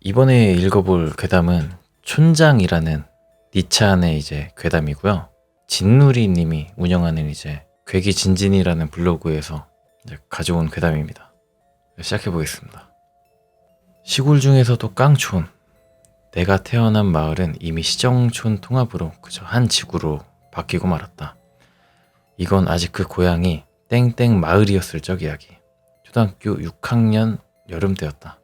이번에 읽어볼 괴담은 촌장이라는 니찬의 이제 괴담이고요. 진누리 님이 운영하는 이제 괴기진진이라는 블로그에서 이제 가져온 괴담입니다. 시작해 보겠습니다. 시골 중에서도 깡촌. 내가 태어난 마을은 이미 시정촌 통합으로 그저 한 지구로 바뀌고 말았다. 이건 아직 그 고향이 땡땡 마을이었을 적 이야기. 초등학교 6학년 여름 때였다.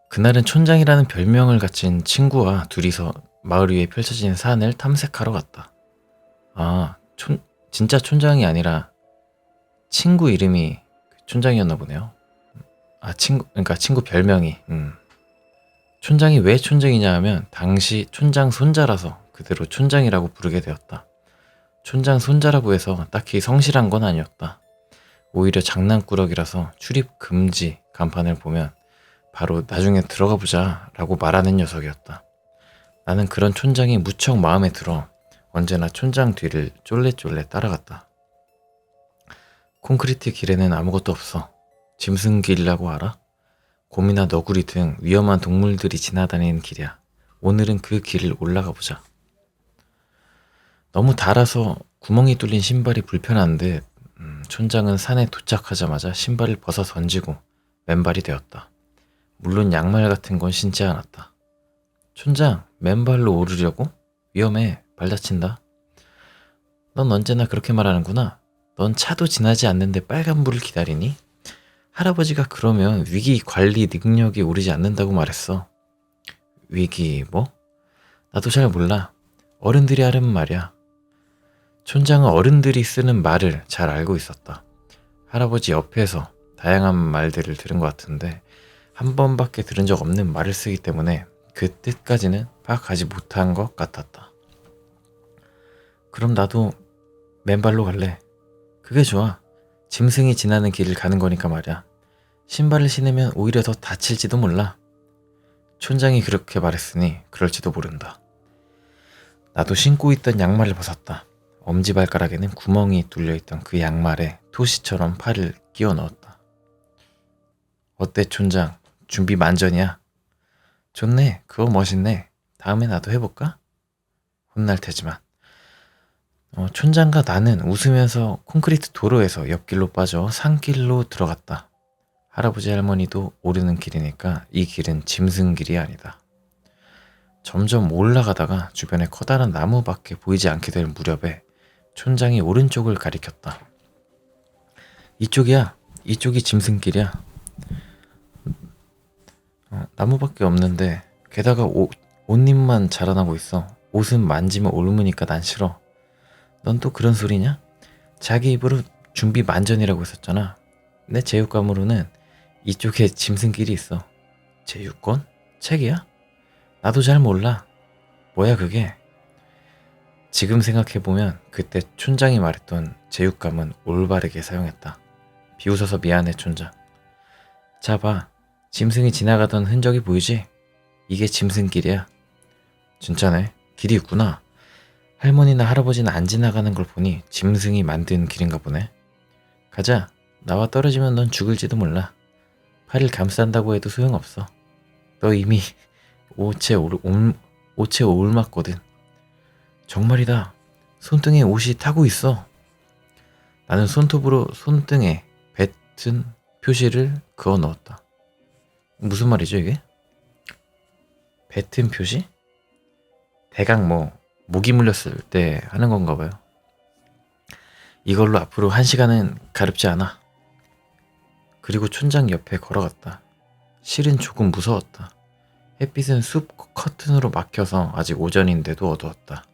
그날은 촌장이라는 별명을 가진 친구와 둘이서 마을 위에 펼쳐진 산을 탐색하러 갔다. 진짜 촌장이 아니라 친구 이름이 촌장이었나 보네요. 그러니까 친구 별명이. 촌장이 왜 촌장이냐 하면 당시 촌장 손자라서 그대로 촌장이라고 부르게 되었다. 촌장 손자라고 해서 딱히 성실한 건 아니었다. 오히려 장난꾸러기라서 출입 금지 간판을 보면 바로 나중에 들어가 보자 라고 말하는 녀석이었다. 나는 그런 촌장이 무척 마음에 들어 언제나 촌장 뒤를 쫄래쫄래 따라갔다. 콘크리트 길에는 아무것도 없어. 짐승길이라고 알아? 곰이나 너구리 등 위험한 동물들이 지나다니는 길이야. 오늘은 그 길을 올라가 보자. 너무 달아서 구멍이 뚫린 신발이 불편한 듯 촌장은 산에 도착하자마자 신발을 벗어 던지고 맨발이 되었다. 물론 양말 같은 건 신지 않았다. 촌장, 맨발로 오르려고? 위험해, 발 다친다. 넌 언제나 그렇게 말하는구나. 넌 차도 지나지 않는데 빨간불을 기다리니? 할아버지가 그러면 위기 관리 능력이 오르지 않는다고 말했어. 위기 뭐? 나도 잘 몰라. 어른들이 하는 말이야. 촌장은 어른들이 쓰는 말을 잘 알고 있었다. 할아버지 옆에서 다양한 말들을 들은 것 같은데 한 번밖에 들은 적 없는 말을 쓰기 때문에 그 뜻까지는 파악하지 못한 것 같았다. 그럼 나도 맨발로 갈래. 그게 좋아. 짐승이 지나는 길을 가는 거니까 말이야. 신발을 신으면 오히려 더 다칠지도 몰라. 촌장이 그렇게 말했으니 그럴지도 모른다. 나도 신고 있던 양말을 벗었다. 엄지발가락에는 구멍이 뚫려있던 그 양말에 토시처럼 팔을 끼워 넣었다. 어때 촌장? 준비 만전이야? 좋네. 그거 멋있네. 다음에 나도 해볼까? 혼날 테지만. 촌장과 나는 웃으면서 콘크리트 도로에서 옆길로 빠져 산길로 들어갔다. 할아버지 할머니도 오르는 길이니까 이 길은 짐승길이 아니다. 점점 올라가다가 주변에 커다란 나무밖에 보이지 않게 될 무렵에 촌장이 오른쪽을 가리켰다. 이쪽이야. 이쪽이 짐승길이야. 나무밖에 없는데 게다가 옷잎만 자라나고 있어. 옷은 만지면 옮으니까 난 싫어. 넌 또 그런 소리냐? 자기 입으로 준비 만전이라고 했었잖아. 내 제육감으로는 이쪽에 짐승길이 있어. 제육권? 책이야? 나도 잘 몰라. 뭐야 그게? 지금 생각해보면 그때 촌장이 말했던 제육감은 올바르게 사용했다. 비웃어서 미안해 촌장. 자 봐. 짐승이 지나가던 흔적이 보이지? 이게 짐승길이야. 진짜네. 길이 있구나. 할머니나 할아버지는 안 지나가는 걸 보니 짐승이 만든 길인가 보네. 가자. 나와 떨어지면 넌 죽을지도 몰라. 팔을 감싼다고 해도 소용없어. 너 이미 옷에 올맞거든. 정말이다. 손등에 옷이 타고 있어. 나는 손톱으로 손등에 뱉은 표시를 그어 넣었다. 무슨 말이죠 이게? 뱉은 표시? 대강 모기 물렸을 때 하는 건가 봐요. 이걸로 앞으로 1시간은 가렵지 않아. 그리고 촌장 옆에 걸어갔다. 실은 조금 무서웠다. 햇빛은 숲 커튼으로 막혀서 아직 오전인데도 어두웠다.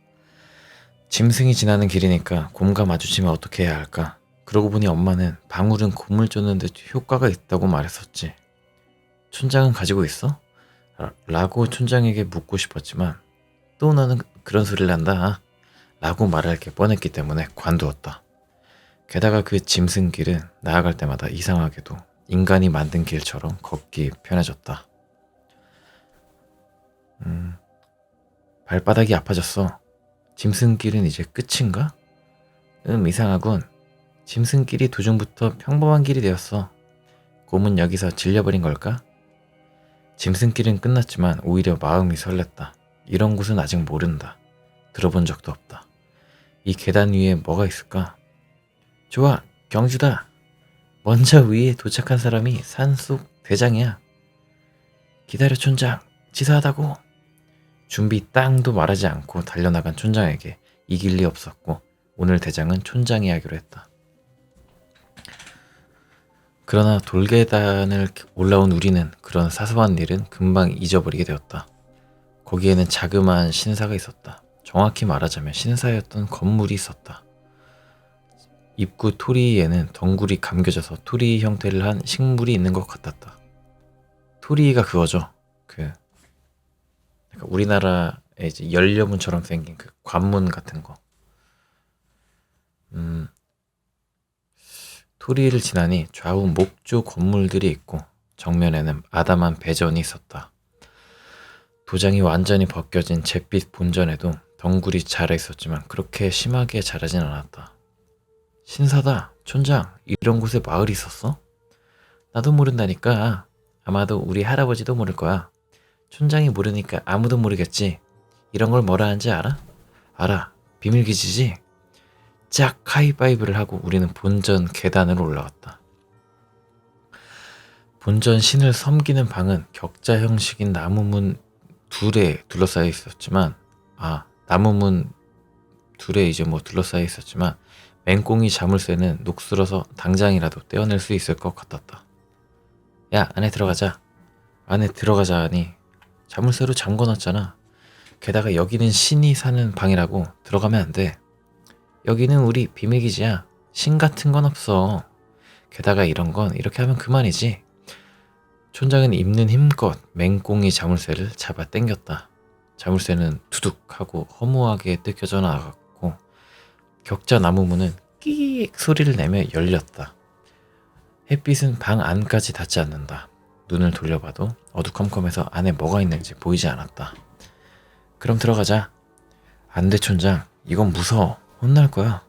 짐승이 지나는 길이니까 곰과 마주치면 어떻게 해야 할까? 그러고 보니 엄마는 방울은 곰을 쫓는 데 효과가 있다고 말했었지. 촌장은 가지고 있어? 라고 촌장에게 묻고 싶었지만 또 너는 그런 소리를 한다 라고 말할 게 뻔했기 때문에 관두었다. 게다가 그 짐승길은 나아갈 때마다 이상하게도 인간이 만든 길처럼 걷기 편해졌다. 발바닥이 아파졌어. 짐승길은 이제 끝인가? 이상하군. 짐승길이 도중부터 평범한 길이 되었어. 곰은 여기서 질려버린 걸까? 짐승길은 끝났지만 오히려 마음이 설렜다. 이런 곳은 아직 모른다. 들어본 적도 없다. 이 계단 위에 뭐가 있을까? 좋아, 경주다. 먼저 위에 도착한 사람이 산속 대장이야. 기다려 촌장, 치사하다고. 준비 땅도 말하지 않고 달려나간 촌장에게 이길 리 없었고 오늘 대장은 촌장이 하기로 했다. 그러나 돌계단을 올라온 우리는 그런 사소한 일은 금방 잊어버리게 되었다. 거기에는 자그마한 신사가 있었다. 정확히 말하자면 신사였던 건물이 있었다. 입구 토리에는 덩굴이 감겨져서 토리 형태를 한 식물이 있는 것 같았다. 토리가 그거죠. 약간 우리나라에 이제 연료문처럼 생긴 그 관문 같은 거. 토리를 지나니 좌우 목조 건물들이 있고 정면에는 아담한 배전이 있었다. 도장이 완전히 벗겨진 잿빛 본전에도 덩굴이 자라 있었지만 그렇게 심하게 자라진 않았다. 신사다, 촌장, 이런 곳에 마을이 있었어? 나도 모른다니까. 아마도 우리 할아버지도 모를 거야. 촌장이 모르니까 아무도 모르겠지. 이런 걸 뭐라 하는지 알아? 알아. 비밀기지지? 짝 하이파이브를 하고 우리는 본전 계단으로 올라갔다. 본전 신을 섬기는 방은 격자 형식인 나무문 둘에 둘러싸여 있었지만 나무문 둘에 이제 둘러싸여 있었지만 맹꽁이 자물쇠는 녹슬어서 당장이라도 떼어낼 수 있을 것 같았다. 야, 안에 들어가자. 안에 들어가자니 자물쇠로 잠궈놨잖아. 게다가 여기는 신이 사는 방이라고 들어가면 안 돼. 여기는 우리 비밀기지야. 신 같은 건 없어. 게다가 이런 건 이렇게 하면 그만이지. 촌장은 입는 힘껏 맹꽁이 자물쇠를 잡아 당겼다. 자물쇠는 두둑하고 허무하게 뜯겨져 나갔고 격자 나무문은 끼익 소리를 내며 열렸다. 햇빛은 방 안까지 닿지 않는다. 눈을 돌려봐도 어두컴컴해서 안에 뭐가 있는지 보이지 않았다. 그럼 들어가자. 안 돼, 촌장. 이건 무서워. 혼날 거야.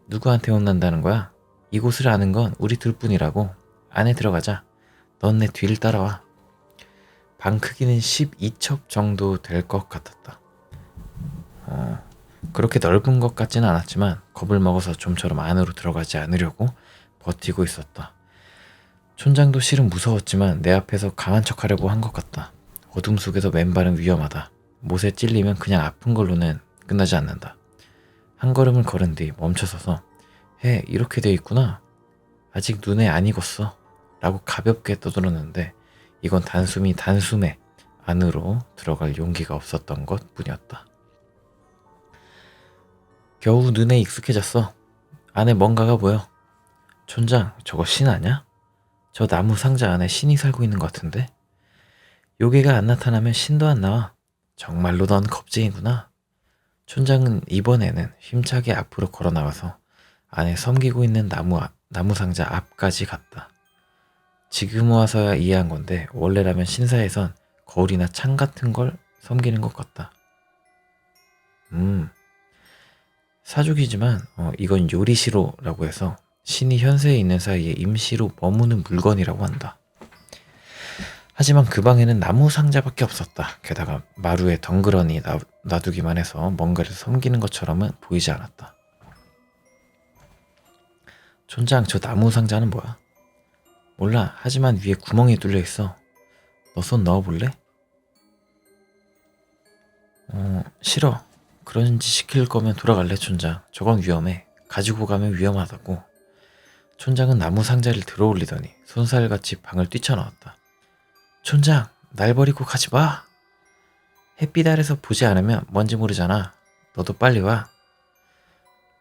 누구한테 혼난다는 거야? 이곳을 아는 건 우리 둘뿐이라고. 안에 들어가자. 넌 내 뒤를 따라와. 방 크기는 12첩 정도 될 것 같았다. 그렇게 넓은 것 같지는 않았지만 겁을 먹어서 좀처럼 안으로 들어가지 않으려고 버티고 있었다. 촌장도 실은 무서웠지만 내 앞에서 강한 척하려고 한 것 같다. 어둠 속에서 맨발은 위험하다. 못에 찔리면 그냥 아픈 걸로는 끝나지 않는다. 한 걸음을 걸은 뒤 멈춰서서 이렇게 돼 있구나. 아직 눈에 안 익었어. 라고 가볍게 떠들었는데 이건 단숨에 안으로 들어갈 용기가 없었던 것 뿐이었다. 겨우 눈에 익숙해졌어. 안에 뭔가가 보여. 촌장, 저거 신 아냐? 저 나무 상자 안에 신이 살고 있는 것 같은데? 요괴가 안 나타나면 신도 안 나와. 정말로 넌 겁쟁이구나. 촌장은 이번에는 힘차게 앞으로 걸어 나가서 안에 섬기고 있는 나무 상자 앞까지 갔다. 지금 와서야 이해한 건데 원래라면 신사에선 거울이나 창 같은 걸 섬기는 것 같다. 사족이지만 이건 요리시로라고 해서 신이 현세에 있는 사이에 임시로 머무는 물건이라고 한다. 하지만 그 방에는 나무 상자밖에 없었다. 게다가 마루에 덩그러니 놔두기만 해서 뭔가를 섬기는 것처럼은 보이지 않았다. 촌장, 저 나무 상자는 뭐야? 몰라. 하지만 위에 구멍이 뚫려 있어. 너 손 넣어볼래? 싫어. 그런 짓 시킬 거면 돌아갈래, 촌장. 저건 위험해. 가지고 가면 위험하다고. 촌장은 나무 상자를 들어올리더니 손살같이 방을 뛰쳐나왔다. 촌장, 날 버리고 가지 마. 햇빛 아래서 보지 않으면 뭔지 모르잖아. 너도 빨리 와.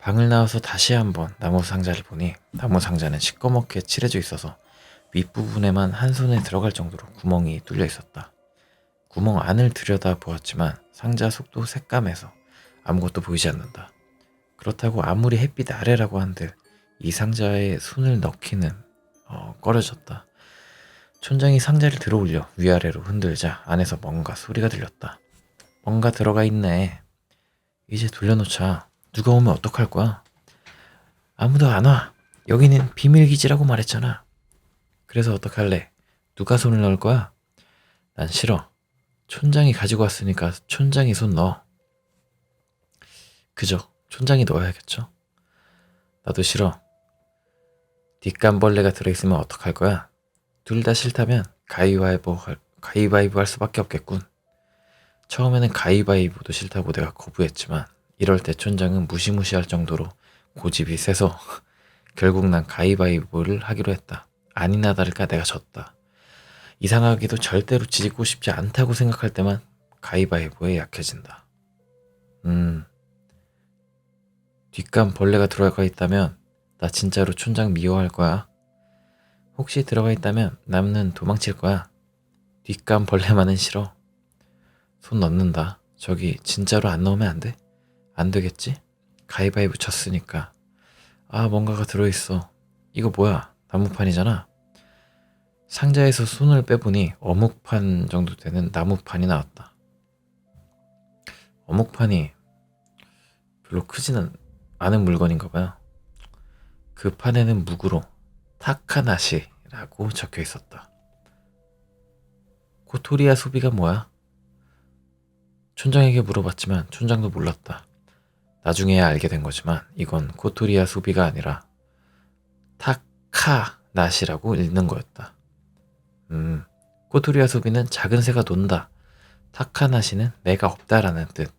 방을 나와서 다시 한번 나무 상자를 보니 나무 상자는 시꺼멓게 칠해져 있어서 윗부분에만 한 손에 들어갈 정도로 구멍이 뚫려 있었다. 구멍 안을 들여다 보았지만 상자 속도 새까매서 아무것도 보이지 않는다. 그렇다고 아무리 햇빛 아래라고 한들 이 상자에 손을 넣기는 꺼려졌다. 촌장이 상자를 들어올려 위아래로 흔들자 안에서 뭔가 소리가 들렸다. 뭔가 들어가 있네. 이제 돌려놓자. 누가 오면 어떡할 거야? 아무도 안 와. 여기는 비밀기지라고 말했잖아. 그래서 어떡할래? 누가 손을 넣을 거야? 난 싫어. 촌장이 가지고 왔으니까 촌장이 손 넣어. 그죠? 촌장이 넣어야겠죠? 나도 싫어. 뒷감벌레가 들어있으면 어떡할 거야? 둘 다 싫다면 가위바위보 할 수밖에 없겠군. 처음에는 가위바위보도 싫다고 내가 거부했지만 이럴 때 촌장은 무시무시할 정도로 고집이 세서 결국 난 가위바위보를 하기로 했다. 아니나 다를까 내가 졌다. 이상하게도 절대로 지고 싶지 않다고 생각할 때만 가위바위보에 약해진다. 뒷감 벌레가 들어가 있다면 나 진짜로 촌장 미워할 거야. 혹시 들어가 있다면 남는 도망칠 거야. 뒷감 벌레만은 싫어. 손 넣는다. 저기 진짜로 안 넣으면 안 돼? 안 되겠지? 가위바위보 쳤으니까. 아, 뭔가가 들어있어. 이거 뭐야? 나무판이잖아. 상자에서 손을 빼보니 어묵판 정도 되는 나무판이 나왔다. 어묵판이 별로 크지는 않은 물건인가 봐요. 그 판에는 묵으로 타카나시라고 적혀 있었다. 코토리아 소비가 뭐야? 촌장에게 물어봤지만 촌장도 몰랐다. 나중에야 알게 된 거지만 이건 코토리아 소비가 아니라 타카나시라고 읽는 거였다. 코토리아 소비는 작은 새가 논다. 타카나시는 매가 없다라는 뜻.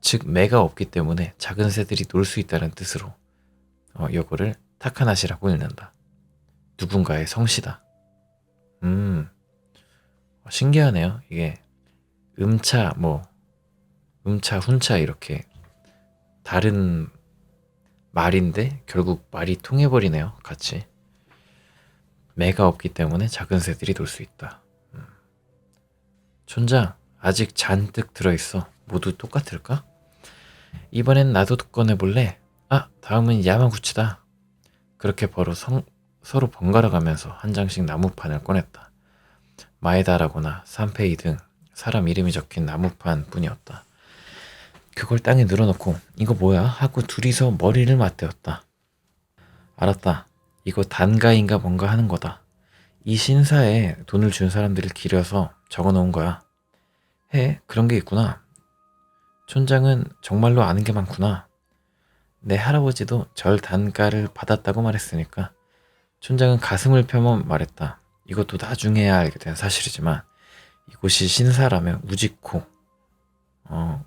즉 매가 없기 때문에 작은 새들이 놀 수 있다는 뜻으로 요거를 타카나시라고 읽는다. 누군가의 성씨다. 신기하네요. 이게 음차, 훈차 이렇게 다른 말인데 결국 말이 통해버리네요. 같이. 매가 없기 때문에 작은 새들이 놀 수 있다. 촌장, 아직 잔뜩 들어있어. 모두 똑같을까? 이번엔 나도 꺼내볼래? 아, 다음은 야마구치다. 그렇게 서로 번갈아 가면서 한 장씩 나무판을 꺼냈다. 마에다라거나 산페이 등 사람 이름이 적힌 나무판 뿐이었다. 그걸 땅에 늘어놓고 이거 뭐야? 하고 둘이서 머리를 맞대었다. 알았다. 이거 단가인가 뭔가 하는 거다. 이 신사에 돈을 준 사람들을 기려서 적어놓은 거야. 그런 게 있구나. 촌장은 정말로 아는 게 많구나. 내 할아버지도 절 단가를 받았다고 말했으니까. 촌장은 가슴을 펴며 말했다. 이것도 나중에야 알게 된 사실이지만 이곳이 신사라면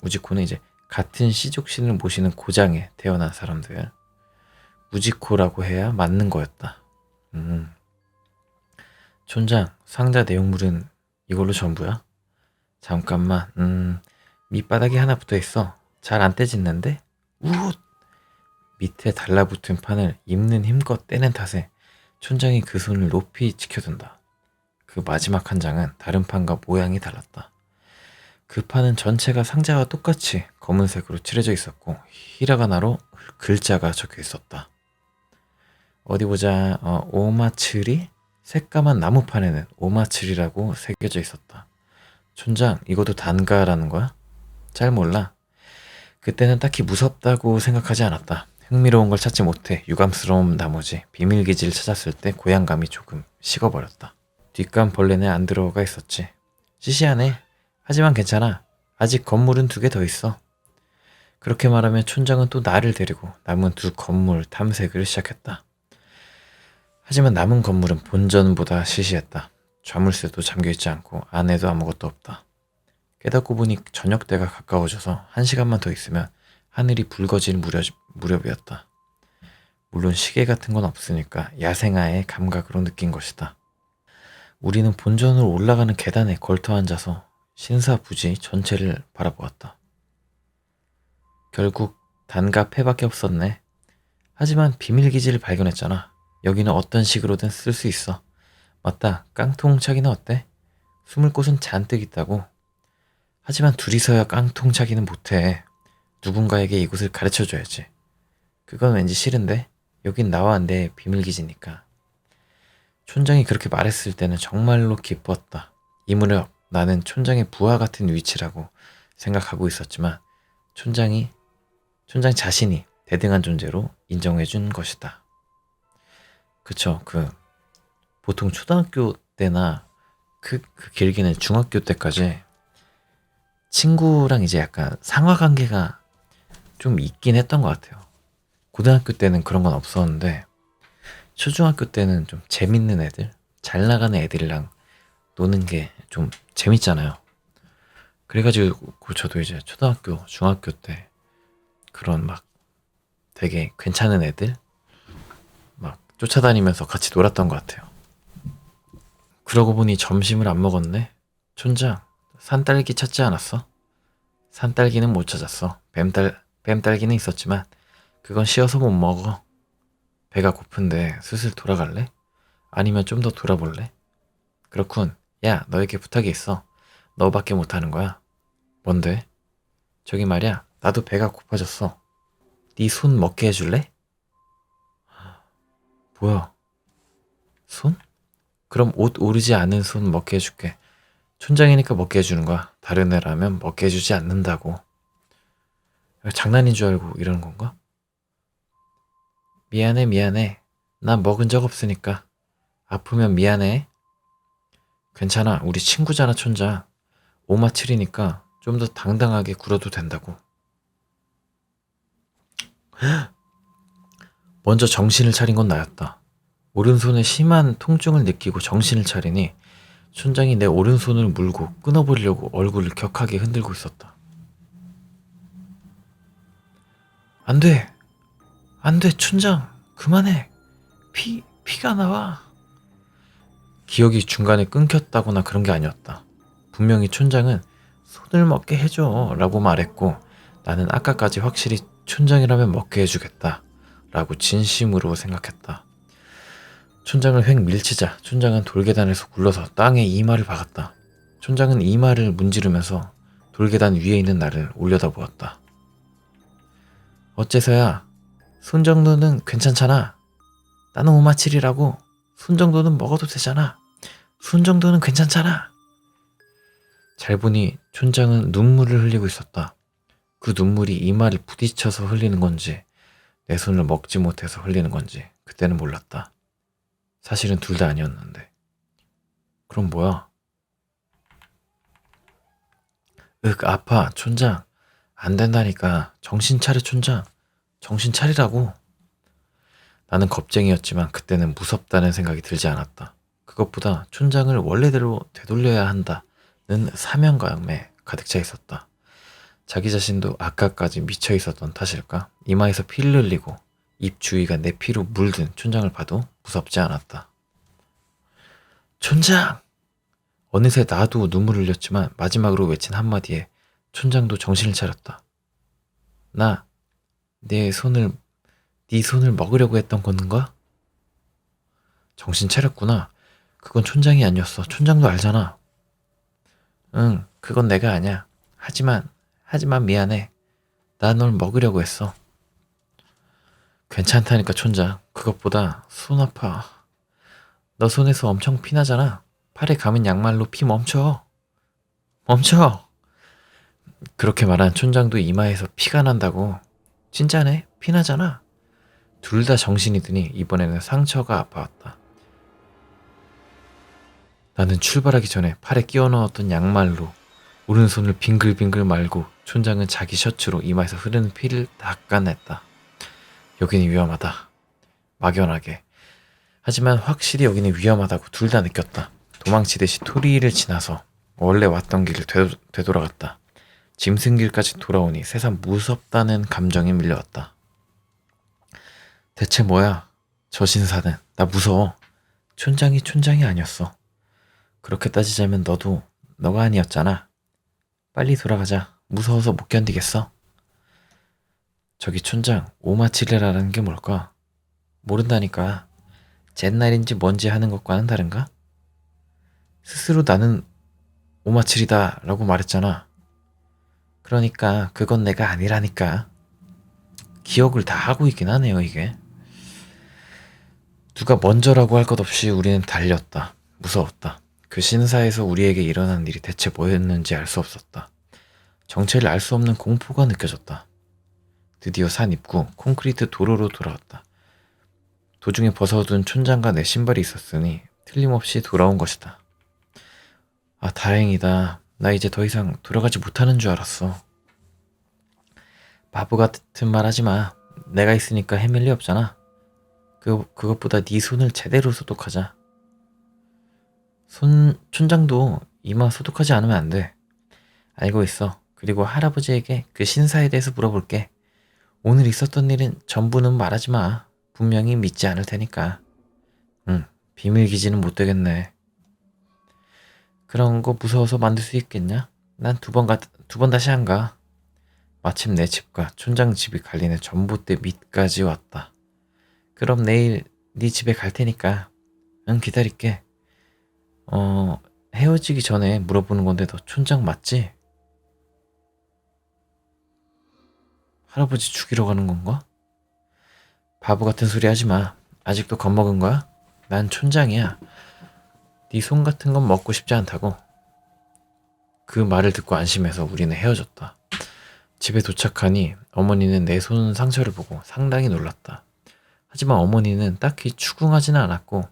우지코는 이제 같은 시족신을 모시는 고장에 태어난 사람들. 우지코라고 해야 맞는 거였다. 촌장, 상자 내용물은 이걸로 전부야? 잠깐만, 밑바닥에 하나 붙어있어. 잘 안 떼짓는데? 우훗! 밑에 달라붙은 판을 입는 힘껏 떼는 탓에 촌장이 그 손을 높이 지켜둔다. 그 마지막 한 장은 다른 판과 모양이 달랐다. 그 판은 전체가 상자와 똑같이 검은색으로 칠해져 있었고 히라가나로 글자가 적혀 있었다. 어디 보자. 오마츠리? 새까만 나무판에는 오마츠리라고 새겨져 있었다. 촌장, 이것도 단가라는 거야? 잘 몰라. 그때는 딱히 무섭다고 생각하지 않았다. 흥미로운 걸 찾지 못해 유감스러운 나머지 비밀기지를 찾았을 때 고향감이 조금 식어버렸다. 뒷감 벌레는 안 들어가 있었지. 시시하네. 하지만 괜찮아. 아직 건물은 2개 더 있어. 그렇게 말하며 촌장은 또 나를 데리고 남은 2 건물 탐색을 시작했다. 하지만 남은 건물은 본전보다 시시했다. 자물쇠도 잠겨있지 않고 안에도 아무것도 없다. 깨닫고 보니 저녁때가 가까워져서 1시간만 더 있으면 하늘이 붉어질 무렵이었다. 물론 시계 같은 건 없으니까 야생아의 감각으로 느낀 것이다. 우리는 본전으로 올라가는 계단에 걸터 앉아서 신사 부지 전체를 바라보았다. 결국 단가 패밖에 없었네. 하지만 비밀기지를 발견했잖아. 여기는 어떤 식으로든 쓸 수 있어. 맞다. 깡통차기는 어때? 숨을 곳은 잔뜩 있다고. 하지만 둘이서야 깡통차기는 못해. 누군가에게 이곳을 가르쳐줘야지. 그건 왠지 싫은데? 여긴 나와 내 비밀기지니까. 촌장이 그렇게 말했을 때는 정말로 기뻤다. 이 무렵 나는 촌장의 부하 같은 위치라고 생각하고 있었지만 촌장 자신이 대등한 존재로 인정해준 것이다. 그쵸, 보통 초등학교 때나 그 길게는 중학교 때까지 친구랑 이제 약간 상하 관계가 좀 있긴 했던 것 같아요. 고등학교 때는 그런 건 없었는데 초중학교 때는 좀 재밌는 애들, 잘 나가는 애들이랑 노는 게 좀 재밌잖아요. 그래가지고 저도 이제 초등학교, 중학교 때 그런 막 되게 괜찮은 애들 막 쫓아다니면서 같이 놀았던 것 같아요. 그러고 보니 점심을 안 먹었네. 촌장, 산딸기 찾지 않았어? 산딸기는 못 찾았어. 뱀딸기는 있었지만 그건 쉬어서 못 먹어. 배가 고픈데 슬슬 돌아갈래? 아니면 좀 더 돌아볼래? 그렇군. 야, 너에게 부탁이 있어. 너밖에 못하는 거야. 뭔데? 저기 말이야, 나도 배가 고파졌어. 네 손 먹게 해줄래? 뭐야, 손? 그럼 옷 오르지 않은 손 먹게 해줄게. 촌장이니까 먹게 해주는 거야. 다른 애라면 먹게 해주지 않는다고. 장난인 줄 알고 이러는 건가? 미안해, 미안해. 난 먹은 적 없으니까. 아프면 미안해. 괜찮아, 우리 친구잖아, 촌장. 오마칠이니까 좀 더 당당하게 굴어도 된다고. 먼저 정신을 차린 건 나였다. 오른손에 심한 통증을 느끼고 정신을 차리니 촌장이 내 오른손을 물고 끊어버리려고 얼굴을 격하게 흔들고 있었다. 안 돼! 안 돼, 촌장! 그만해! 피가 나와! 기억이 중간에 끊겼다거나 그런 게 아니었다. 분명히 촌장은 손을 먹게 해줘 라고 말했고 나는 아까까지 확실히 촌장이라면 먹게 해주겠다 라고 진심으로 생각했다. 촌장을 획 밀치자 촌장은 돌계단에서 굴러서 땅에 이마를 박았다. 촌장은 이마를 문지르면서 돌계단 위에 있는 나를 올려다보았다. 어째서야? 손 정도는 괜찮잖아. 나는 오마칠이라고. 손 정도는 먹어도 되잖아. 손 정도는 괜찮잖아. 잘 보니 촌장은 눈물을 흘리고 있었다. 그 눈물이 이마를 부딪혀서 흘리는 건지 내 손을 먹지 못해서 흘리는 건지 그때는 몰랐다. 사실은 둘 다 아니었는데. 그럼 뭐야? 아파, 촌장. 안 된다니까. 정신 차려, 촌장. 정신 차리라고. 나는 겁쟁이였지만 그때는 무섭다는 생각이 들지 않았다. 그것보다 촌장을 원래대로 되돌려야 한다는 사명감에 가득 차 있었다. 자기 자신도 아까까지 미쳐 있었던 탓일까? 이마에서 피를 흘리고 입 주위가 내 피로 물든 촌장을 봐도 무섭지 않았다. 촌장! 어느새 나도 눈물을 흘렸지만 마지막으로 외친 한마디에 촌장도 정신을 차렸다. 나, 네 손을 먹으려고 했던 건가? 정신 차렸구나. 그건 촌장이 아니었어. 촌장도 알잖아. 응, 그건 내가 아니야. 하지만 미안해. 나 널 먹으려고 했어. 괜찮다니까, 촌장. 그것보다 손 아파. 너 손에서 엄청 피나잖아. 팔에 감은 양말로 피 멈춰. 멈춰! 그렇게 말한 촌장도 이마에서 피가 난다고. 진짜네? 피나잖아. 둘 다 정신이 드니 이번에는 상처가 아파왔다. 나는 출발하기 전에 팔에 끼워 넣었던 양말로 오른손을 빙글빙글 말고 촌장은 자기 셔츠로 이마에서 흐르는 피를 닦아냈다. 여기는 위험하다. 막연하게. 하지만 확실히 여기는 위험하다고 둘 다 느꼈다. 도망치듯이 토리를 지나서 원래 왔던 길을 되돌아갔다. 짐승길까지 돌아오니 새삼 무섭다는 감정이 밀려왔다. 대체 뭐야? 저 신사는. 나 무서워. 촌장이 아니었어. 그렇게 따지자면 너가 아니었잖아. 빨리 돌아가자. 무서워서 못 견디겠어. 저기 촌장, 오마치레라는 게 뭘까? 모른다니까. 잿날인지 뭔지 하는 것과는 다른가? 스스로 나는 오마칠이다 라고 말했잖아. 그러니까 그건 내가 아니라니까. 기억을 다 하고 있긴 하네요, 이게. 누가 먼저라고 할 것 없이 우리는 달렸다. 무서웠다. 그 신사에서 우리에게 일어난 일이 대체 뭐였는지 알 수 없었다. 정체를 알 수 없는 공포가 느껴졌다. 드디어 산 입구 콘크리트 도로로 돌아왔다. 도중에 벗어둔 촌장과 내 신발이 있었으니 틀림없이 돌아온 것이다. 아, 다행이다. 나 이제 더 이상 돌아가지 못하는 줄 알았어. 바보 같은 말 하지 마. 내가 있으니까 헤맬 리 없잖아. 그것보다 네 손을 제대로 소독하자. 촌장도 이마 소독하지 않으면 안 돼. 알고 있어. 그리고 할아버지에게 그 신사에 대해서 물어볼게. 오늘 있었던 일은 전부는 말하지 마. 분명히 믿지 않을 테니까. 응, 비밀 기지는 못 되겠네. 그런 거 무서워서 만들 수 있겠냐? 난 두 번 다시 안 가. 마침 내 집과 촌장 집이 갈리는 전봇대 밑까지 왔다. 그럼 내일 네 집에 갈 테니까. 응, 기다릴게. 헤어지기 전에 물어보는 건데 너 촌장 맞지? 할아버지 죽이러 가는 건가? 바보 같은 소리 하지 마. 아직도 겁먹은 거야? 난 촌장이야. 네 손 같은 건 먹고 싶지 않다고. 그 말을 듣고 안심해서 우리는 헤어졌다. 집에 도착하니 어머니는 내 손 상처를 보고 상당히 놀랐다. 하지만 어머니는 딱히 추궁하지는 않았고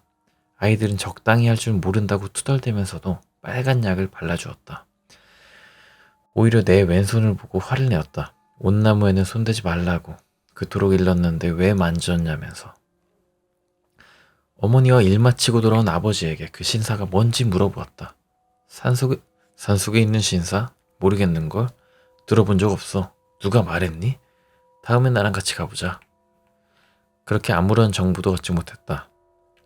아이들은 적당히 할 줄 모른다고 투덜대면서도 빨간 약을 발라주었다. 오히려 내 왼손을 보고 화를 내었다. 온나무에는 손대지 말라고 그토록 일렀는데 왜 만졌냐면서. 어머니와 일 마치고 돌아온 아버지에게 그 신사가 뭔지 물어보았다. 산속에 있는 신사? 모르겠는걸? 들어본 적 없어. 누가 말했니? 다음에 나랑 같이 가보자. 그렇게 아무런 정보도 얻지 못했다.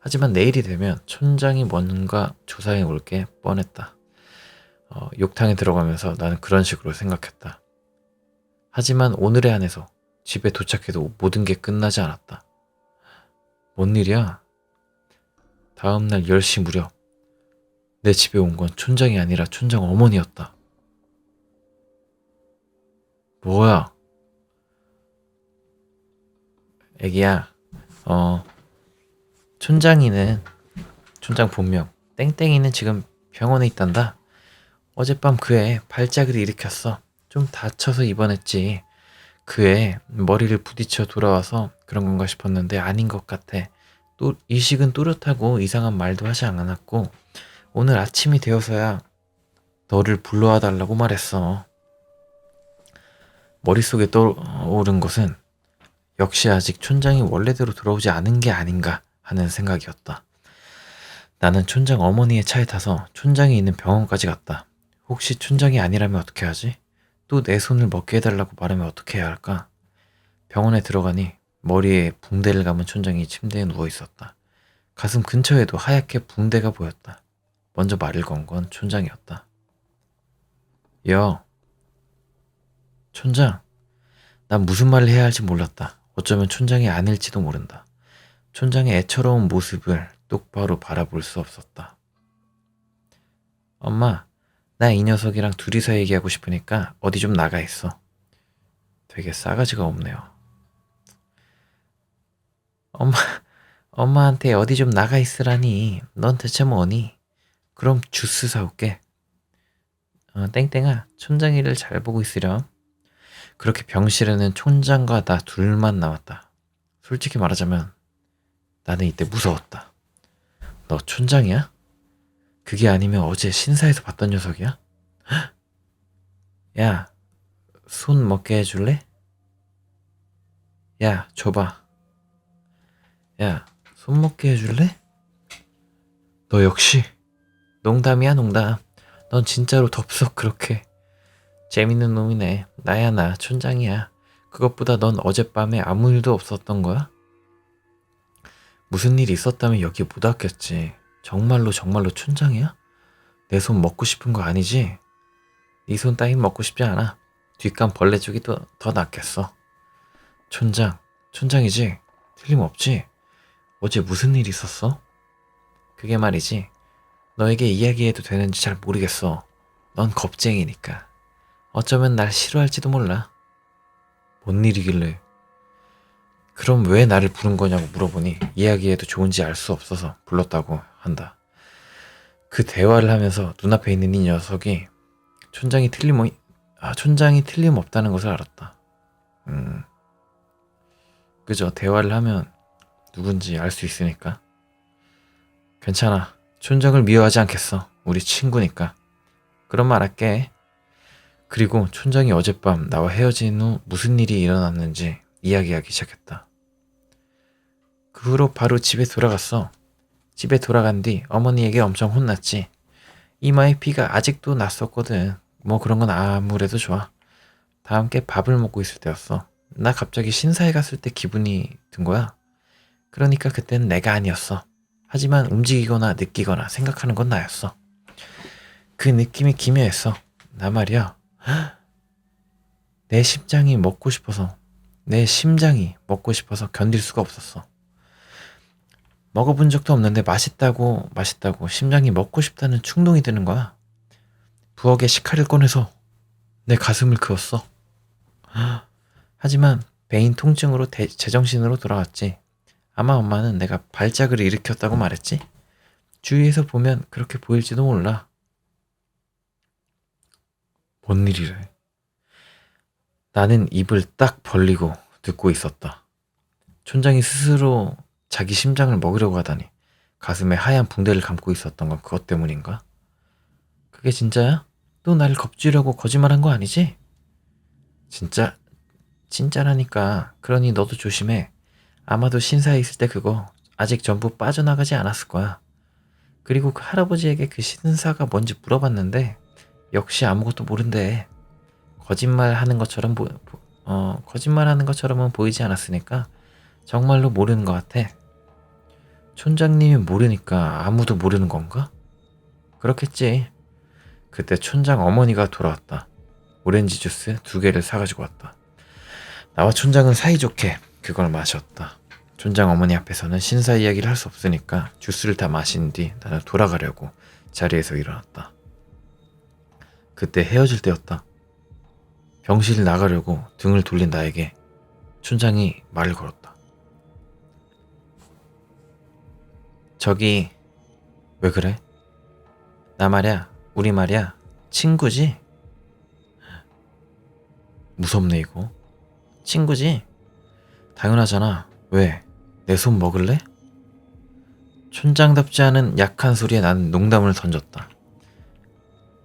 하지만 내일이 되면 촌장이 뭔가 조사해 올 게 뻔했다. 욕탕에 들어가면서 나는 그런 식으로 생각했다. 하지만 오늘에 한해서 집에 도착해도 모든 게 끝나지 않았다. 뭔 일이야? 다음날 10시 무렵 내 집에 온 건 촌장이 아니라 촌장 어머니였다. 뭐야? 애기야, 촌장 본명 땡땡이는 지금 병원에 있단다. 어젯밤 그 애 발작을 일으켰어. 좀 다쳐서 입원했지. 그 애 머리를 부딪혀 돌아와서 그런 건가 싶었는데 아닌 것 같아. 또 이식은 또렷하고 이상한 말도 하지 않았고 오늘 아침이 되어서야 너를 불러와 달라고 말했어. 머릿속에 떠오른 것은 역시 아직 촌장이 원래대로 돌아오지 않은 게 아닌가 하는 생각이었다. 나는 촌장 어머니의 차에 타서 촌장이 있는 병원까지 갔다. 혹시 촌장이 아니라면 어떻게 하지? 또 내 손을 먹게 해달라고 말하면 어떻게 해야 할까? 병원에 들어가니 머리에 붕대를 감은 촌장이 침대에 누워 있었다. 가슴 근처에도 하얗게 붕대가 보였다. 먼저 말을 건 건 촌장이었다. 여, 촌장. 난 무슨 말을 해야 할지 몰랐다. 어쩌면 촌장이 아닐지도 모른다. 촌장의 애처로운 모습을 똑바로 바라볼 수 없었다. 엄마, 나 이 녀석이랑 둘이서 얘기하고 싶으니까 어디 좀 나가 있어. 되게 싸가지가 없네요. 엄마한테 어디 좀 나가 있으라니. 넌 대체 뭐니? 그럼 주스 사올게. 땡땡아, 촌장이를 잘 보고 있으렴. 그렇게 병실에는 촌장과 나 둘만 남았다. 솔직히 말하자면 나는 이때 무서웠다. 너 촌장이야? 그게 아니면 어제 신사에서 봤던 녀석이야? 야, 손 먹게 해줄래? 야, 줘봐. 야, 손 먹게 해줄래? 너 역시 농담이야, 농담. 넌 진짜로 덥석 그렇게 재밌는 놈이네. 나야 나 촌장이야. 그것보다 넌 어젯밤에 아무 일도 없었던 거야? 무슨 일이 있었다면 여기 못 왔겠지. 정말로 촌장이야? 내 손 먹고 싶은 거 아니지? 네 손 따윈 먹고 싶지 않아. 뒷감 벌레 쪽이 더 낫겠어. 촌장이지? 틀림없지? 어제 무슨 일 있었어? 그게 말이지. 너에게 이야기해도 되는지 잘 모르겠어. 넌 겁쟁이니까. 어쩌면 날 싫어할지도 몰라. 뭔 일이길래. 그럼 왜 나를 부른 거냐고 물어보니 이야기해도 좋은지 알 수 없어서 불렀다고 한다. 그 대화를 하면서 눈앞에 있는 이 녀석이 촌장이 틀림없다는 것을 알았다. 그죠? 대화를 하면 누군지 알 수 있으니까. 괜찮아. 촌장을 미워하지 않겠어. 우리 친구니까. 그런 말 할게. 그리고 촌장이 어젯밤 나와 헤어진 후 무슨 일이 일어났는지 이야기하기 시작했다. 그 후로 바로 집에 돌아갔어. 집에 돌아간 뒤 어머니에게 엄청 혼났지. 이마에 피가 아직도 났었거든. 뭐 그런 건 아무래도 좋아. 다 함께 밥을 먹고 있을 때였어. 나 갑자기 신사에 갔을 때 기분이 든 거야. 그러니까 그땐 내가 아니었어. 하지만 움직이거나 느끼거나 생각하는 건 나였어. 그 느낌이 기묘했어. 나 말이야. 내 심장이 먹고 싶어서 견딜 수가 없었어. 먹어본 적도 없는데 맛있다고 심장이 먹고 싶다는 충동이 드는 거야. 부엌에 식칼을 꺼내서 내 가슴을 그었어. 하지만 배인 통증으로 제정신으로 돌아왔지. 아마 엄마는 내가 발작을 일으켰다고 말했지. 주위에서 보면 그렇게 보일지도 몰라. 뭔 일이래. 나는 입을 딱 벌리고 듣고 있었다. 촌장이 스스로 자기 심장을 먹으려고 하다니. 가슴에 하얀 붕대를 감고 있었던 건 그것 때문인가? 그게 진짜야? 또 나를 겁주려고 거짓말한 거 아니지? 진짜라니까. 그러니 너도 조심해. 아마도 신사에 있을 때 그거 아직 전부 빠져나가지 않았을 거야. 그리고 그 할아버지에게 그 신사가 뭔지 물어봤는데 역시 아무것도 모른대. 거짓말하는 것처럼은 보이지 않았으니까 정말로 모르는 것 같아. 촌장님이 모르니까 아무도 모르는 건가? 그렇겠지. 그때 촌장 어머니가 돌아왔다. 오렌지 주스 2개를 사가지고 왔다. 나와 촌장은 사이좋게 그걸 마셨다. 촌장 어머니 앞에서는 신사 이야기를 할 수 없으니까 주스를 다 마신 뒤 나는 돌아가려고 자리에서 일어났다. 그때 헤어질 때였다. 병실 나가려고 등을 돌린 나에게 촌장이 말을 걸었다. 저기 왜 그래? 나 말야, 우리 말야, 친구지? 무섭네 이거. 친구지? 당연하잖아. 왜? 내 손 먹을래? 촌장답지 않은 약한 소리에 나는 농담을 던졌다.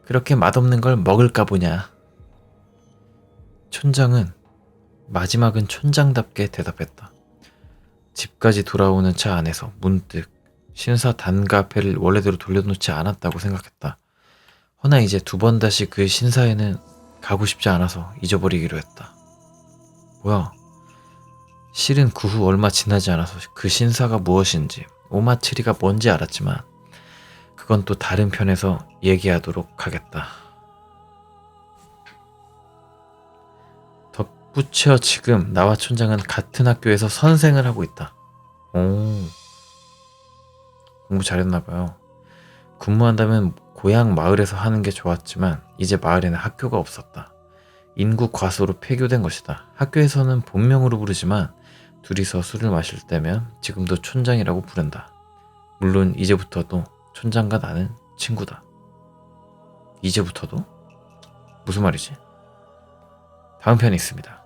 그렇게 맛없는 걸 먹을까 보냐. 마지막은 촌장답게 대답했다. 집까지 돌아오는 차 안에서 문득 신사 단가 앞에를 원래대로 돌려놓지 않았다고 생각했다. 허나 이제 2번 다시 그 신사에는 가고 싶지 않아서 잊어버리기로 했다. 뭐야? 실은 그 후 얼마 지나지 않아서 그 신사가 무엇인지 오마츠리가 뭔지 알았지만 그건 또 다른 편에서 얘기하도록 하겠다. 덧붙여 지금 나와 촌장은 같은 학교에서 선생을 하고 있다. 오, 공부 잘했나봐요. 근무한다면 고향 마을에서 하는 게 좋았지만 이제 마을에는 학교가 없었다. 인구 과소로 폐교된 것이다. 학교에서는 본명으로 부르지만 둘이서 술을 마실 때면 지금도 촌장이라고 부른다. 물론 이제부터도 촌장과 나는 친구다. 이제부터도? 무슨 말이지? 다음 편이 있습니다.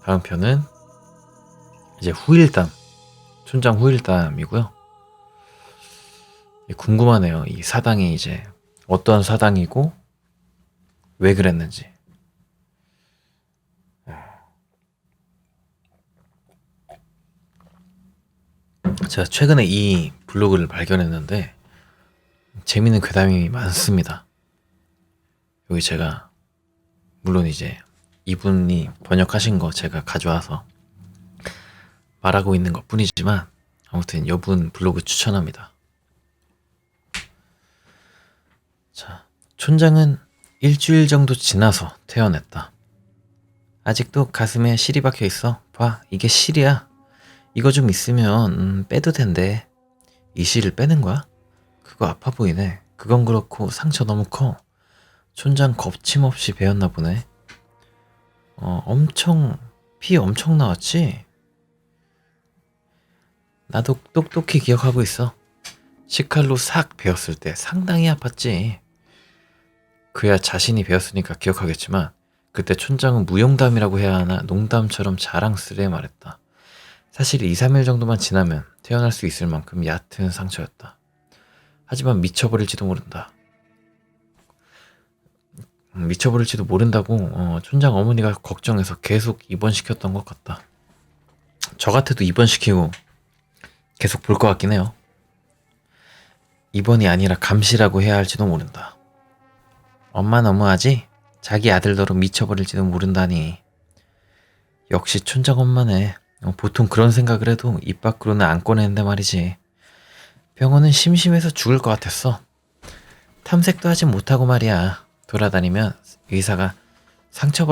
다음 편은 이제 후일담, 촌장 후일담이고요. 궁금하네요. 이 사당이 이제 어떤 사당이고 왜 그랬는지. 제가 최근에 이 블로그를 발견했는데 재미있는 괴담이 많습니다. 여기 제가 물론 이제 이분이 번역하신 거 제가 가져와서 말하고 있는 것 뿐이지만 아무튼 이분 블로그 추천합니다. 자, 촌장은 일주일 정도 지나서 퇴원했다. 아직도 가슴에 실이 박혀 있어. 봐, 이게 실이야. 이거 좀 있으면 빼도 된대. 이 실을 빼는 거야? 그거 아파 보이네. 그건 그렇고 상처 너무 커. 촌장 겁침없이 베었나 보네. 피 엄청 나왔지? 나도 똑똑히 기억하고 있어. 식칼로 싹 베었을 때 상당히 아팠지. 그야 자신이 베었으니까 기억하겠지만 그때 촌장은 무용담이라고 해야 하나 농담처럼 자랑스레 말했다. 사실 2, 3일 정도만 지나면 태어날 수 있을 만큼 얕은 상처였다. 하지만 미쳐버릴지도 모른다. 미쳐버릴지도 모른다고 촌장 어머니가 걱정해서 계속 입원시켰던 것 같다. 저 같아도 입원시키고 계속 볼 것 같긴 해요. 입원이 아니라 감시라고 해야 할지도 모른다. 엄마 너무하지? 자기 아들더러 미쳐버릴지도 모른다니. 역시 촌장 엄마네. 보통 그런 생각을 해도 입 밖으로는 안 꺼내는데 말이지. 병원은 심심해서 죽을 것 같았어. 탐색도 하지 못하고 말이야. 돌아다니면 의사가 상처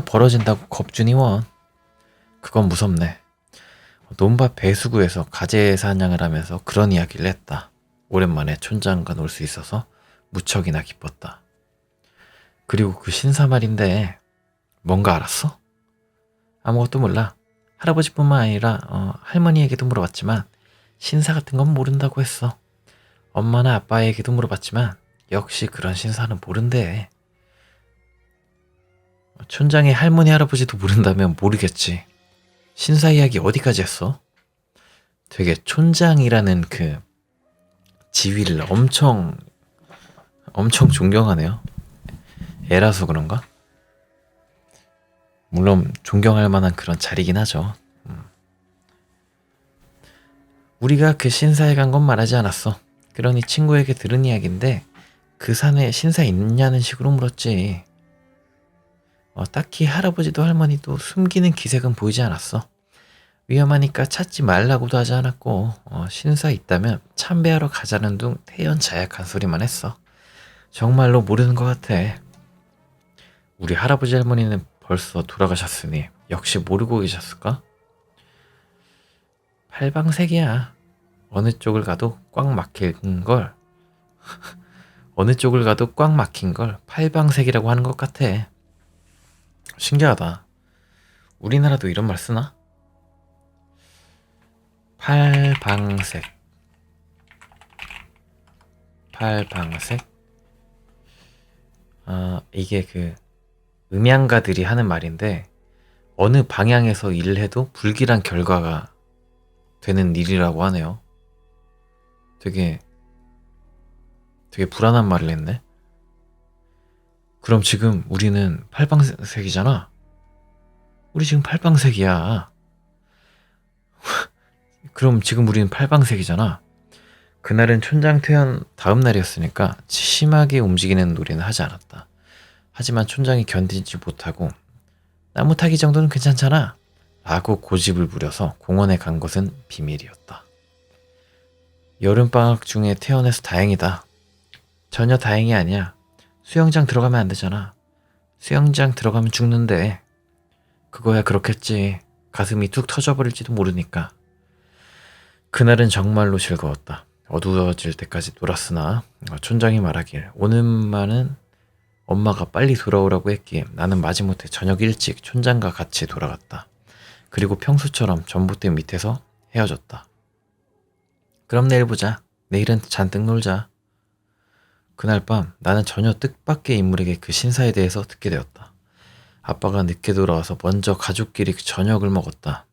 벌어진다고 겁주니 원. 그건 무섭네. 논밭 배수구에서 가재 사냥을 하면서 그런 이야기를 했다. 오랜만에 촌장과 놀 수 있어서 무척이나 기뻤다. 그리고 그 신사 말인데 뭔가 알았어? 아무것도 몰라. 할아버지뿐만 아니라 할머니에게도 물어봤지만 신사 같은 건 모른다고 했어. 엄마나 아빠에게도 물어봤지만 역시 그런 신사는 모른대. 촌장의 할머니 할아버지도 모른다면 모르겠지. 신사 이야기 어디까지 했어? 되게 촌장이라는 그 지위를 엄청 존경하네요. 애라서 그런가? 물론 존경할 만한 그런 자리긴 하죠. 우리가 그 신사에 간 건 말하지 않았어. 그러니 친구에게 들은 이야기인데 그 산에 신사 있냐는 식으로 물었지. 딱히 할아버지도 할머니도 숨기는 기색은 보이지 않았어. 위험하니까 찾지 말라고도 하지 않았고 신사 있다면 참배하러 가자는 둥 태연자약한 소리만 했어. 정말로 모르는 것 같아. 우리 할아버지 할머니는 벌써 돌아가셨으니 역시 모르고 계셨을까? 팔방색이야. 어느 쪽을 가도 꽉 막힌 걸 어느 쪽을 가도 꽉 막힌 걸 팔방색이라고 하는 것 같아. 신기하다. 우리나라도 이런 말 쓰나? 팔방색. 이게 그 음향가들이 하는 말인데 어느 방향에서 일을 해도 불길한 결과가 되는 일이라고 하네요. 되게 불안한 말을 했네. 그럼 지금 우리는 팔방색이잖아. 우리 지금 팔방색이야. 그럼 지금 우리는 팔방색이잖아. 그날은 촌장 퇴원 다음 날이었으니까 심하게 움직이는 놀이는 하지 않았다. 하지만 촌장이 견디지 못하고 나무 타기 정도는 괜찮잖아 라고 고집을 부려서 공원에 간 것은 비밀이었다. 여름방학 중에 퇴원해서 다행이다. 전혀 다행이 아니야. 수영장 들어가면 안 되잖아. 수영장 들어가면 죽는데. 그거야 그렇겠지. 가슴이 툭 터져버릴지도 모르니까. 그날은 정말로 즐거웠다. 어두워질 때까지 놀았으나 촌장이 말하길 오늘만은 엄마가 빨리 돌아오라고 했기에 나는 마지못해 저녁 일찍 촌장과 같이 돌아갔다. 그리고 평소처럼 전봇대 밑에서 헤어졌다. 그럼 내일 보자. 내일은 잔뜩 놀자. 그날 밤 나는 전혀 뜻밖의 인물에게 그 신사에 대해서 듣게 되었다. 아빠가 늦게 돌아와서 먼저 가족끼리 저녁을 먹었다.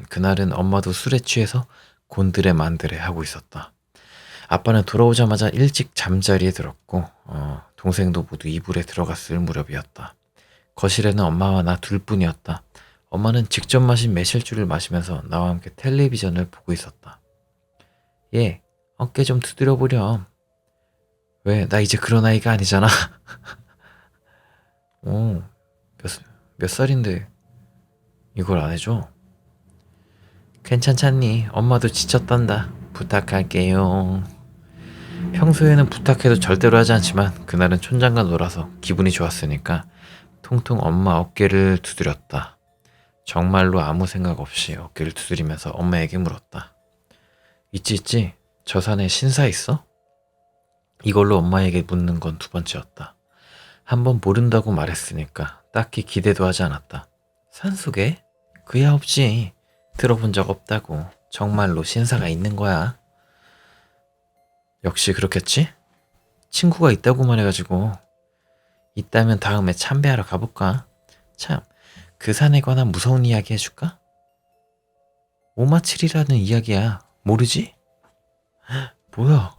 그날은 엄마도 술에 취해서 곤드레 만드레 하고 있었다. 아빠는 돌아오자마자 일찍 잠자리에 들었고 동생도 모두 이불에 들어갔을 무렵이었다. 거실에는 엄마와 나 둘뿐이었다. 엄마는 직접 마신 매실주를 마시면서 나와 함께 텔레비전을 보고 있었다. 얘, 어깨 좀 두드려 보렴. 왜? 나 이제 그런 아이가 아니잖아. 오, 몇 살인데 이걸 안 해줘? 괜찮잖니? 엄마도 지쳤단다. 부탁할게요. 평소에는 부탁해도 절대로 하지 않지만 그날은 촌장과 놀아서 기분이 좋았으니까 통통 엄마 어깨를 두드렸다. 정말로 아무 생각 없이 어깨를 두드리면서 엄마에게 물었다. 있지? 저 산에 신사 있어? 이걸로 엄마에게 묻는 건 두 번째였다. 한번 모른다고 말했으니까 딱히 기대도 하지 않았다. 산속에? 그야 없지. 들어본 적 없다고. 정말로 신사가 있는 거야. 역시 그렇겠지? 친구가 있다고 말해가지고. 있다면 다음에 참배하러 가볼까? 참, 그 산에 관한 무서운 이야기 해줄까? 오마칠이라는 이야기야. 모르지? 뭐야?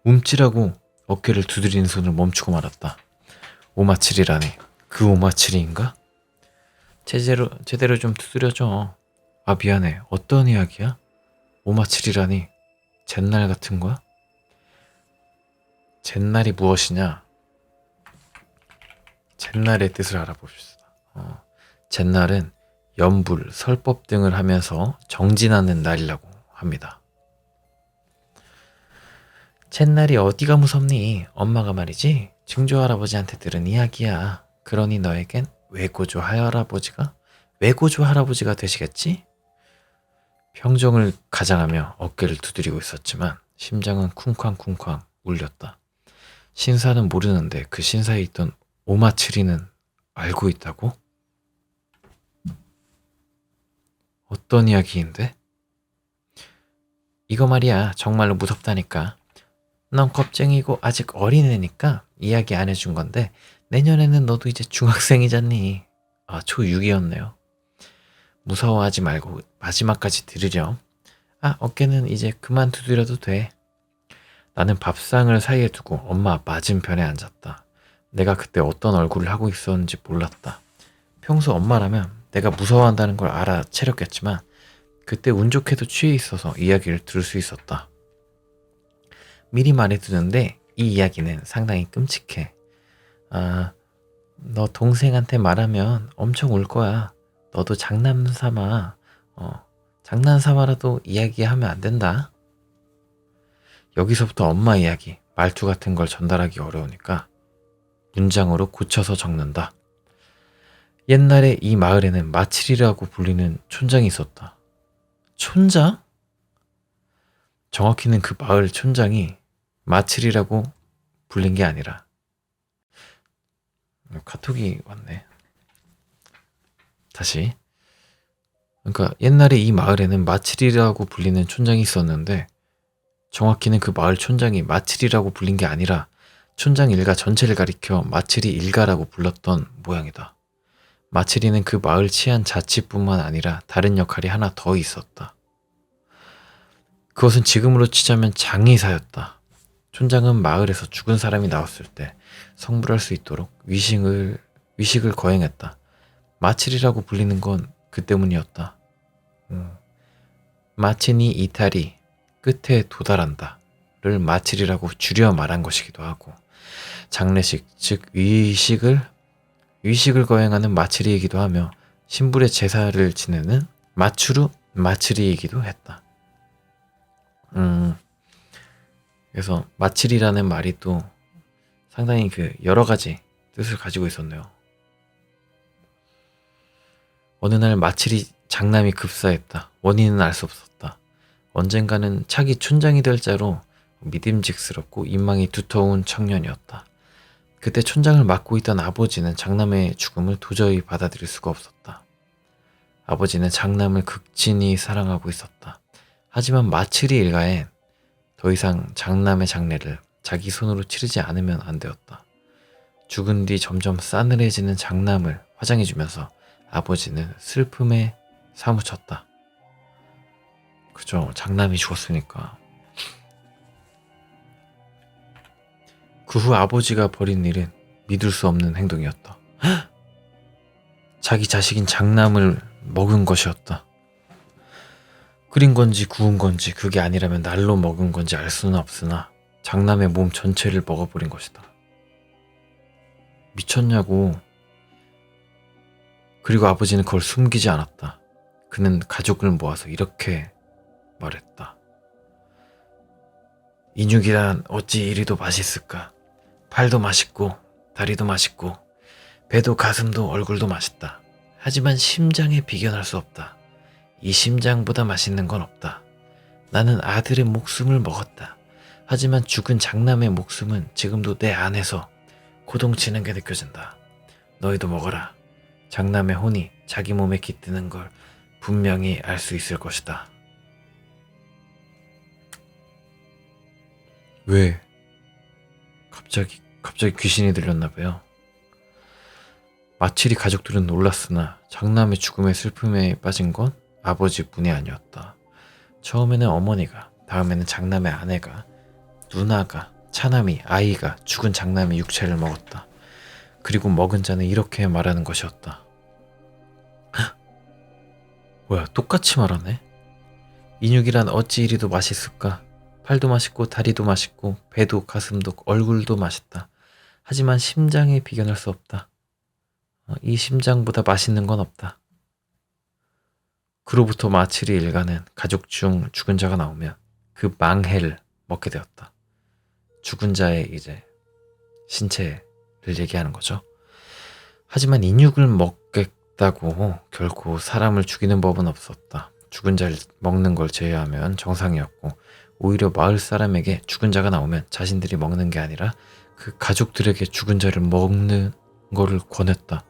움찔하고 어깨를 두드리는 손을 멈추고 말았다. 오마칠이라니. 그 오마칠이인가? 제대로 좀 두드려줘. 아, 미안해. 어떤 이야기야? 오마칠이라니. 잿날 같은 거야? 잿날이 무엇이냐? 잿날의 뜻을 알아봅시다. 잿날은 염불, 설법 등을 하면서 정진하는 날이라고 합니다. 잿날이 어디가 무섭니? 엄마가 말이지 증조 할아버지한테 들은 이야기야. 그러니 너에겐 외고조 할아버지가 되시겠지? 평정을 가장하며 어깨를 두드리고 있었지만 심장은 쿵쾅쿵쾅 울렸다. 신사는 모르는데 그 신사에 있던 오마칠이는 알고 있다고? 어떤 이야기인데? 이거 말이야, 정말로 무섭다니까. 넌 겁쟁이고 아직 어린애니까 이야기 안 해준 건데 내년에는 너도 이제 중학생이잖니. 아, 초6이었네요. 무서워하지 말고 마지막까지 들으렴. 아, 어깨는 이제 그만 두드려도 돼. 나는 밥상을 사이에 두고 엄마 맞은편에 앉았다. 내가 그때 어떤 얼굴을 하고 있었는지 몰랐다. 평소 엄마라면 내가 무서워한다는 걸 알아채렸겠지만 그때 운 좋게도 취해 있어서 이야기를 들을 수 있었다. 미리 말해두는데 이 이야기는 상당히 끔찍해. 아, 너 동생한테 말하면 엄청 울 거야. 너도 장난삼아라도 이야기하면 안 된다. 여기서부터 엄마 이야기, 말투 같은 걸 전달하기 어려우니까 문장으로 고쳐서 적는다. 옛날에 이 마을에는 마칠이라고 불리는 촌장이 있었다. 촌장? 정확히는 그 마을 촌장이 마칠이라고 불린 게 아니라 카톡이 왔네. 다시. 그러니까 옛날에 이 마을에는 마칠이라고 불리는 촌장이 있었는데 정확히는 그 마을 촌장이 마칠이라고 불린 게 아니라 촌장 일가 전체를 가리켜 마칠이 일가라고 불렀던 모양이다. 마칠이는 그 마을 치안 자치뿐만 아니라 다른 역할이 하나 더 있었다. 그것은 지금으로 치자면 장의사였다. 촌장은 마을에서 죽은 사람이 나왔을 때 성불할 수 있도록 위식을 거행했다. 마칠이라고 불리는 건 그 때문이었다. 마친이 이탈이 끝에 도달한다를 마칠이라고 줄여 말한 것이기도 하고 장례식 즉 위식을 거행하는 마칠이이기도 하며 신불의 제사를 지내는 마칠이이기도 했다. 그래서 마칠이라는 말이 또 상당히 그 여러 가지 뜻을 가지고 있었네요. 어느 날 마칠이 장남이 급사했다. 원인은 알 수 없었다. 언젠가는 차기 촌장이 될 자로 믿음직스럽고 인망이 두터운 청년이었다. 그때 촌장을 맡고 있던 아버지는 장남의 죽음을 도저히 받아들일 수가 없었다. 아버지는 장남을 극진히 사랑하고 있었다. 하지만 마칠이 일가엔 더 이상 장남의 장례를 자기 손으로 치르지 않으면 안 되었다. 죽은 뒤 점점 싸늘해지는 장남을 화장해주면서 아버지는 슬픔에 사무쳤다. 그죠, 장남이 죽었으니까. 그 후 아버지가 벌인 일은 믿을 수 없는 행동이었다. 자기 자식인 장남을 먹은 것이었다. 끓인 건지 구운 건지 그게 아니라면 날로 먹은 건지 알 수는 없으나 장남의 몸 전체를 먹어버린 것이다. 미쳤냐고. 그리고 아버지는 그걸 숨기지 않았다. 그는 가족을 모아서 이렇게 말했다. 인육이란 어찌 이리도 맛있을까? 팔도 맛있고 다리도 맛있고 배도 가슴도 얼굴도 맛있다. 하지만 심장에 비견할 수 없다. 이 심장보다 맛있는 건 없다. 나는 아들의 목숨을 먹었다. 하지만 죽은 장남의 목숨은 지금도 내 안에서 고동치는 게 느껴진다. 너희도 먹어라. 장남의 혼이 자기 몸에 깃드는 걸 분명히 알 수 있을 것이다. 왜? 갑자기 귀신이 들렸나 봐요. 마칠이 가족들은 놀랐으나 장남의 죽음의 슬픔에 빠진 건 아버지뿐이 아니었다. 처음에는 어머니가, 다음에는 장남의 아내가, 누나가, 차남이, 아이가 죽은 장남의 육체를 먹었다. 그리고 먹은 자는 이렇게 말하는 것이었다. 뭐야, 똑같이 말하네? 인육이란 어찌 이리도 맛있을까? 팔도 맛있고 다리도 맛있고 배도 가슴도 얼굴도 맛있다. 하지만 심장에 비견할 수 없다. 이 심장보다 맛있는 건 없다. 그로부터 마츠리 일가는 가족 중 죽은 자가 나오면 그 망해를 먹게 되었다. 죽은 자의 이제 신체를 얘기하는 거죠. 하지만 인육을 먹겠다고 결코 사람을 죽이는 법은 없었다. 죽은 자를 먹는 걸 제외하면 정상이었고, 오히려 마을 사람에게 죽은 자가 나오면 자신들이 먹는 게 아니라 그 가족들에게 죽은 자를 먹는 거를 권했다.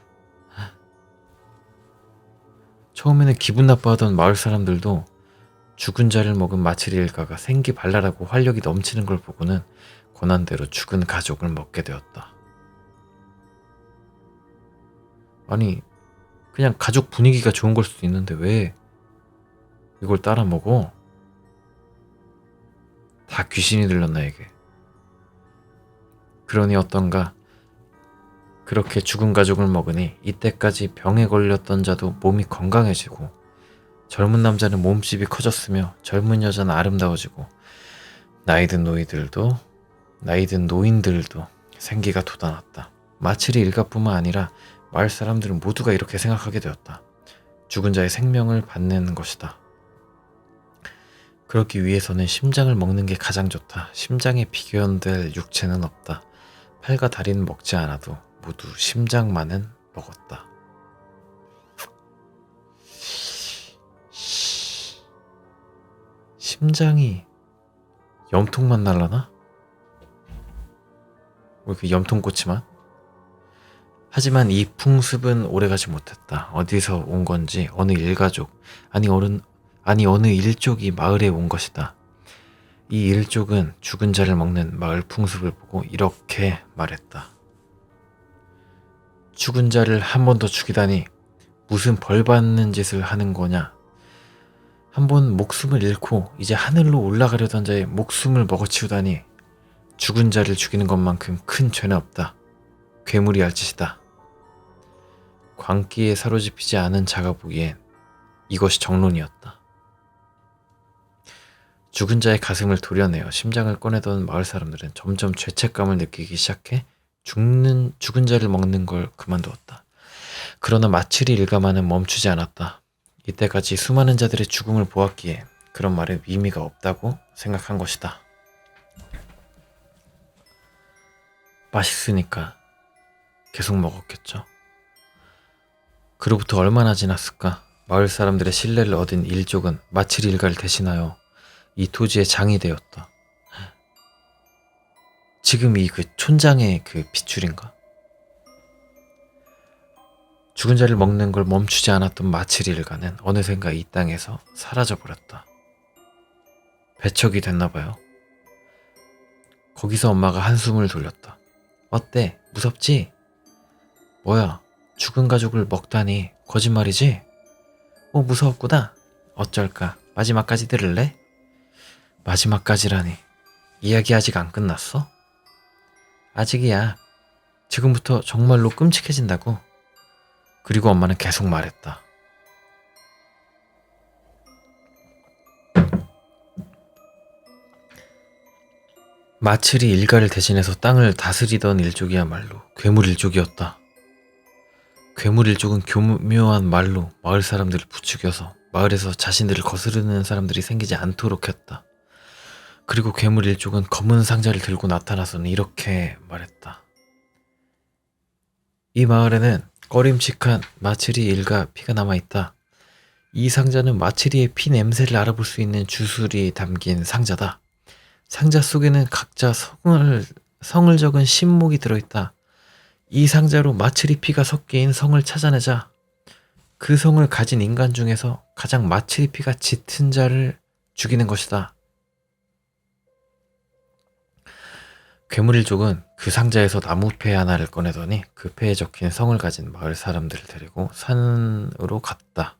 처음에는 기분 나빠하던 마을 사람들도 죽은 자를 먹은 마츠리 일가가 생기 발랄하고 활력이 넘치는 걸 보고는 권한대로 죽은 가족을 먹게 되었다. 아니, 그냥 가족 분위기가 좋은 걸 수도 있는데 왜 이걸 따라 먹어? 다 귀신이 들렸나 이게. 그러니 어떤가, 그렇게 죽은 가족을 먹으니 이때까지 병에 걸렸던 자도 몸이 건강해지고, 젊은 남자는 몸집이 커졌으며 젊은 여자는 아름다워지고, 나이든 노인들도 생기가 돋아났다. 마츠리 일가뿐만 아니라 마을 사람들은 모두가 이렇게 생각하게 되었다. 죽은 자의 생명을 받는 것이다. 그러기 위해서는 심장을 먹는 게 가장 좋다. 심장에 비견될 육체는 없다. 팔과 다리는 먹지 않아도 모두 심장만은 먹었다. 심장이 염통만 날라나? 왜 이렇게 염통꼬치만? 하지만 이 풍습은 오래가지 못했다. 어디서 온 건지 어느 일가족, 아니 어느 일족이 마을에 온 것이다. 이 일족은 죽은 자를 먹는 마을 풍습을 보고 이렇게 말했다. 죽은 자를 한 번 더 죽이다니 무슨 벌 받는 짓을 하는 거냐. 한 번 목숨을 잃고 이제 하늘로 올라가려던 자의 목숨을 먹어치우다니 죽은 자를 죽이는 것만큼 큰 죄는 없다. 괴물이 할 짓이다. 광기에 사로잡히지 않은 자가 보기엔 이것이 정론이었다. 죽은 자의 가슴을 도려내어 심장을 꺼내던 마을 사람들은 점점 죄책감을 느끼기 시작해 죽은 자를 먹는 걸 그만두었다. 그러나 마츠리 일가만은 멈추지 않았다. 이때까지 수많은 자들의 죽음을 보았기에 그런 말에 의미가 없다고 생각한 것이다. 맛있으니까 계속 먹었겠죠. 그로부터 얼마나 지났을까? 마을 사람들의 신뢰를 얻은 일족은 마츠리 일가를 대신하여 이 토지의 장이 되었다. 지금 이 그 촌장의 그 핏줄인가? 죽은 자를 먹는 걸 멈추지 않았던 마츠리 일가는 어느샌가 이 땅에서 사라져버렸다. 배척이 됐나봐요. 거기서 엄마가 한숨을 돌렸다. 어때? 무섭지? 뭐야? 죽은 가족을 먹다니 거짓말이지? 무서웠구나. 어쩔까? 마지막까지 들을래? 마지막까지라니. 이야기 아직 안 끝났어? 아직이야. 지금부터 정말로 끔찍해진다고. 그리고 엄마는 계속 말했다. 마츠리 일가를 대신해서 땅을 다스리던 일족이야말로 괴물 일족이었다. 괴물 일족은 교묘한 말로 마을 사람들을 부추겨서 마을에서 자신들을 거스르는 사람들이 생기지 않도록 했다. 그리고 괴물 일족은 검은 상자를 들고 나타나서는 이렇게 말했다. 이 마을에는 꺼림칙한 마츠리 일가 피가 남아있다. 이 상자는 마츠리의 피 냄새를 알아볼 수 있는 주술이 담긴 상자다. 상자 속에는 각자 성을 적은 신목이 들어있다. 이 상자로 마츠리 피가 섞인 성을 찾아내자 그 성을 가진 인간 중에서 가장 마츠리 피가 짙은 자를 죽이는 것이다. 괴물일족은 그 상자에서 나무패 하나를 꺼내더니 그 패에 적힌 성을 가진 마을 사람들을 데리고 산으로 갔다.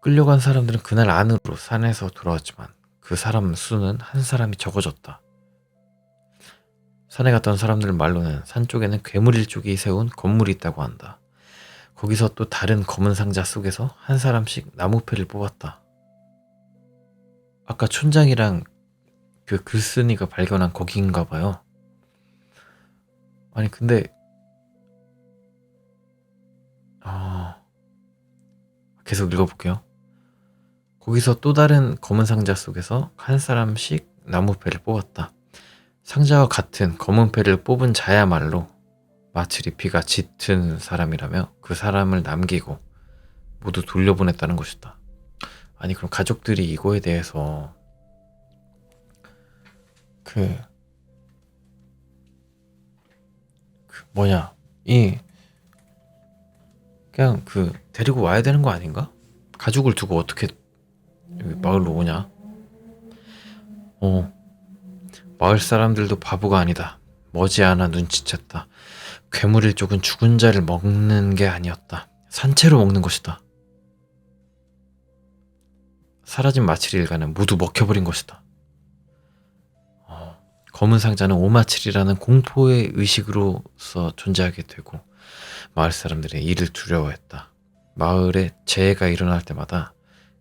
끌려간 사람들은 그날 안으로 산에서 돌아왔지만 그 사람 수는 한 사람이 적어졌다. 산에 갔던 사람들 말로는 산 쪽에는 괴물 일족이 세운 건물이 있다고 한다. 거기서 또 다른 검은 상자 속에서 한 사람씩 나무패를 뽑았다. 아까 촌장이랑 그 글쓴이가 발견한 거기인가 봐요. 아니 근데 계속 읽어볼게요. 거기서 또 다른 검은 상자 속에서 한 사람씩 나무패를 뽑았다. 상자와 같은 검은 패를 뽑은 자야말로 마츠리 피가 짙은 사람이라며 그 사람을 남기고 모두 돌려보냈다는 것이다. 아니 그럼 가족들이 이거에 대해서 뭐냐 그냥 데리고 와야 되는 거 아닌가? 가족을 두고 어떻게 여기 마을로 오냐? 마을 사람들도 바보가 아니다. 머지않아 눈치챘다. 괴물 일족은 죽은 자를 먹는 게 아니었다. 산채로 먹는 것이다. 사라진 마츠리 일가는 모두 먹혀버린 것이다. 검은 상자는 오마츠리라는 공포의 의식으로서 존재하게 되고 마을 사람들의 이를 두려워했다. 마을에 재해가 일어날 때마다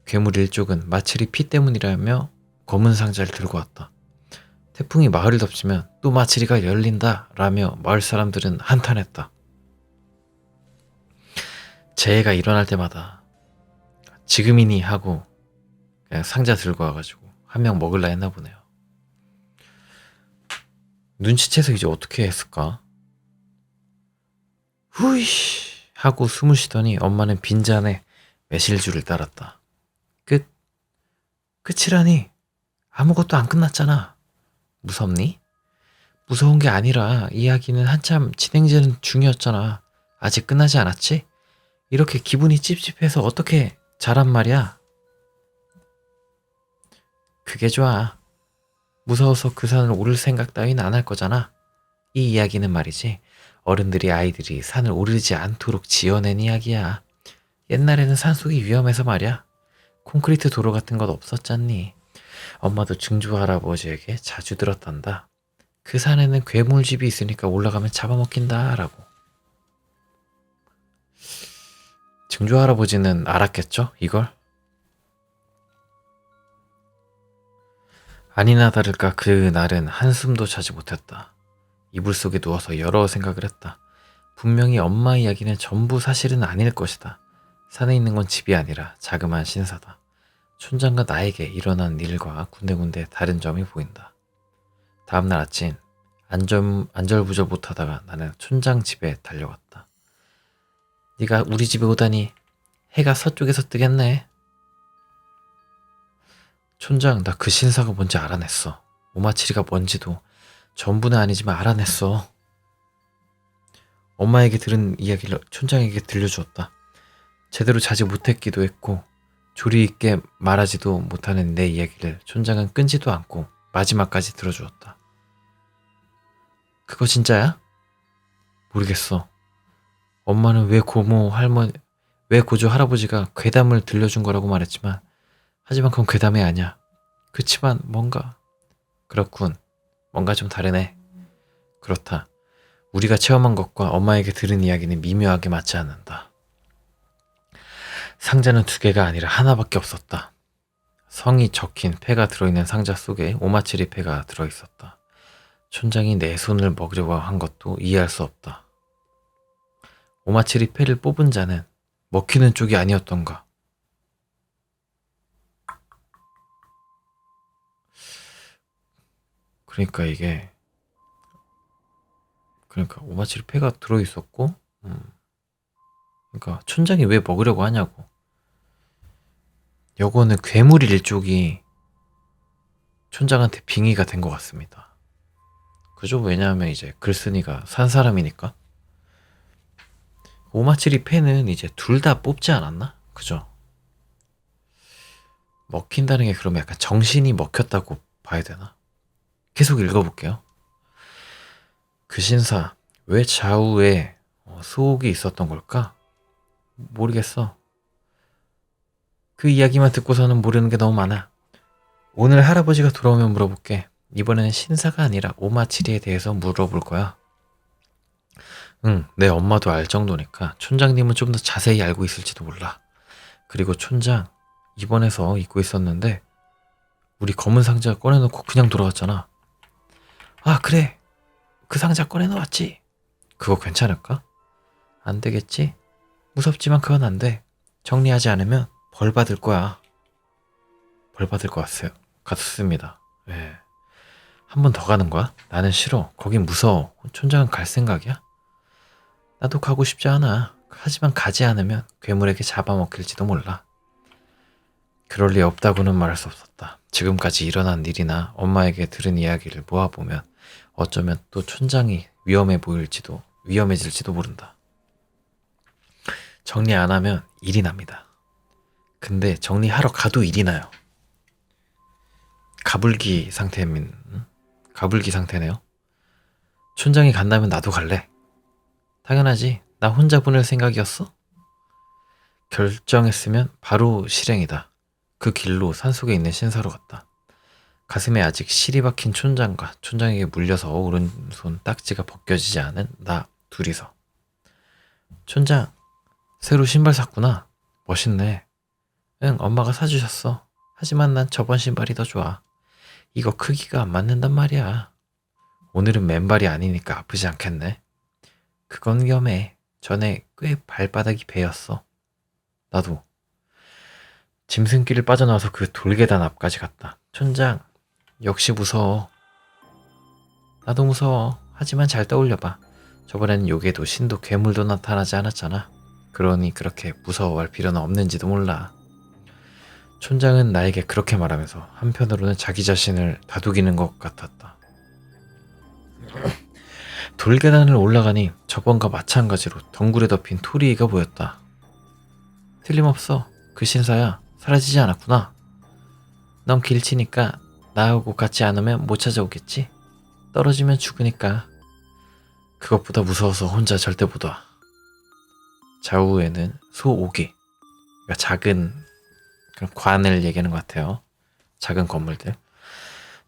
괴물 일족은 마츠리 피 때문이라며 검은 상자를 들고 왔다. 태풍이 마을을 덮치면 또 마츠리가 열린다 라며 마을 사람들은 한탄했다. 재해가 일어날 때마다 지금이니 하고 그냥 상자 들고 와가지고 한 명 먹을라 했나 보네요. 눈치채서 이제 어떻게 했을까? 후이 하고 숨을 쉬더니 엄마는 빈잔에 매실주를 따랐다. 끝이라니. 아무것도 안 끝났잖아. 무섭니? 무서운 게 아니라 이야기는 한참 진행 중이었잖아. 아직 끝나지 않았지? 이렇게 기분이 찝찝해서 어떻게 자란 말이야? 그게 좋아. 무서워서 그 산을 오를 생각 따윈 안 할 거잖아. 이 이야기는 말이지. 어른들이 아이들이 산을 오르지 않도록 지어낸 이야기야. 옛날에는 산속이 위험해서 말이야. 콘크리트 도로 같은 것 없었잖니. 엄마도 증조 할아버지에게 자주 들었단다. 그 산에는 괴물집이 있으니까 올라가면 잡아먹힌다 라고. 증조 할아버지는 알았겠죠? 이걸? 아니나 다를까 그날은 한숨도 자지 못했다. 이불 속에 누워서 여러 생각을 했다. 분명히 엄마 이야기는 전부 사실은 아닐 것이다. 산에 있는 건 집이 아니라 자그마한 신사다. 촌장과 나에게 일어난 일과 군데군데 다른 점이 보인다. 다음날 아침 안절부절 못하다가 나는 촌장 집에 달려갔다. 네가 우리 집에 오다니 해가 서쪽에서 뜨겠네. 촌장, 나 그 신사가 뭔지 알아냈어. 오마치리가 뭔지도 전부는 아니지만 알아냈어. 엄마에게 들은 이야기를 촌장에게 들려주었다. 제대로 자지 못했기도 했고 조리 있게 말하지도 못하는 내 이야기를 촌장은 끊지도 않고 마지막까지 들어주었다. 그거 진짜야? 모르겠어. 엄마는 왜 고조 할아버지가 괴담을 들려준 거라고 말했지만 하지만 그건 괴담이 아니야. 그치만 그렇군. 뭔가 좀 다르네. 그렇다. 우리가 체험한 것과 엄마에게 들은 이야기는 미묘하게 맞지 않는다. 상자는 2개가 아니라 하나밖에 없었다. 성이 적힌 패가 들어있는 상자 속에 오마츠리 패가 들어있었다. 촌장이 내 손을 먹으려고 한 것도 이해할 수 없다. 오마츠리 패를 뽑은 자는 먹히는 쪽이 아니었던가. 그러니까 오마츠리 패가 들어있었고 그러니까 촌장이 왜 먹으려고 하냐고. 요거는 괴물 일족이 촌장한테 빙의가 된 것 같습니다. 그죠? 왜냐하면 이제 글쓴이가 산 사람이니까. 오마츠리 패는 이제 둘 다 뽑지 않았나? 그죠? 먹힌다는 게 그러면 약간 정신이 먹혔다고 봐야 되나? 계속 읽어볼게요. 그 신사, 왜 좌우에 수옥이 있었던 걸까? 모르겠어. 그 이야기만 듣고서는 모르는 게 너무 많아. 오늘 할아버지가 돌아오면 물어볼게. 이번에는 신사가 아니라 오마치리에 대해서 물어볼 거야. 응, 내 엄마도 알 정도니까 촌장님은 좀 더 자세히 알고 있을지도 몰라. 그리고 촌장, 입원해서 잊고 있었는데 우리 검은 상자 꺼내놓고 그냥 돌아갔잖아. 아, 그래. 그 상자 꺼내놓았지. 그거 괜찮을까? 안 되겠지? 무섭지만 그건 안 돼. 정리하지 않으면 벌 받을 거야. 벌 받을 것 같습니다. 예. 한 번 더 가는 거야? 나는 싫어. 거긴 무서워. 촌장은 갈 생각이야? 나도 가고 싶지 않아. 하지만 가지 않으면 괴물에게 잡아먹힐지도 몰라. 그럴 리 없다고는 말할 수 없었다. 지금까지 일어난 일이나 엄마에게 들은 이야기를 모아보면 어쩌면 또 촌장이 위험해질지도 모른다. 정리 안 하면 일이 납니다. 근데 정리하러 가도 일이 나요. 가불기 상태네요. 촌장이 간다면 나도 갈래. 당연하지. 나 혼자 보낼 생각이었어? 결정했으면 바로 실행이다. 그 길로 산속에 있는 신사로 갔다. 가슴에 아직 실이 박힌 촌장과 촌장에게 물려서 오른손 딱지가 벗겨지지 않은 나 둘이서. 촌장, 새로 신발 샀구나. 멋있네. 응, 엄마가 사주셨어. 하지만 난 저번 신발이 더 좋아. 이거 크기가 안 맞는단 말이야. 오늘은 맨발이 아니니까 아프지 않겠네. 그건 위험해. 전에 꽤 발바닥이 베였어. 나도. 짐승길을 빠져나와서 그 돌계단 앞까지 갔다. 촌장, 역시 무서워. 나도 무서워. 하지만 잘 떠올려봐. 저번에는 요괴도 신도 괴물도 나타나지 않았잖아. 그러니 그렇게 무서워할 필요는 없는지도 몰라. 촌장은 나에게 그렇게 말하면서 한편으로는 자기 자신을 다독이는 것 같았다. 돌계단을 올라가니 저번과 마찬가지로 덩굴에 덮인 토리가 보였다. 틀림없어. 그 신사야. 사라지지 않았구나. 넌 길치니까 나하고 같이 안 오면 못 찾아오겠지? 떨어지면 죽으니까. 그것보다 무서워서 혼자 절대 못 와. 좌우에는 소옥이, 그러니까 작은 그런 관을 얘기하는 것 같아요. 작은 건물들.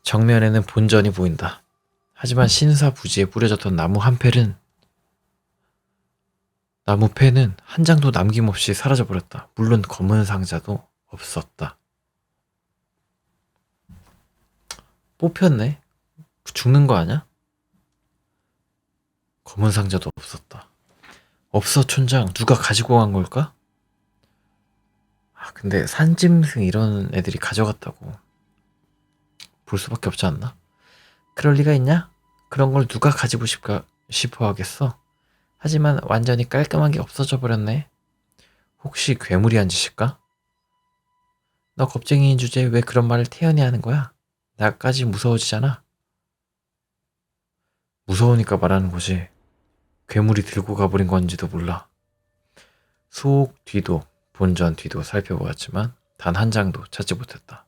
정면에는 본전이 보인다. 하지만 신사 부지에 뿌려졌던 나무 패는 한 장도 남김없이 사라져버렸다. 물론 검은 상자도 없었다. 뽑혔네? 죽는 거 아니야? 검은 상자도 없었다. 없어, 촌장. 누가 가지고 간 걸까? 근데 산짐승 이런 애들이 가져갔다고 볼 수밖에 없지 않나? 그럴 리가 있냐? 그런 걸 누가 가지고 싶어 하겠어? 하지만 완전히 깔끔하게 없어져 버렸네. 혹시 괴물이 한 짓일까? 너 겁쟁이인 주제에 왜 그런 말을 태연히 하는 거야? 나까지 무서워지잖아. 무서우니까 말하는 거지. 괴물이 들고 가버린 건지도 몰라. 수옥 뒤도 본전 뒤도 살펴보았지만 단 한 장도 찾지 못했다.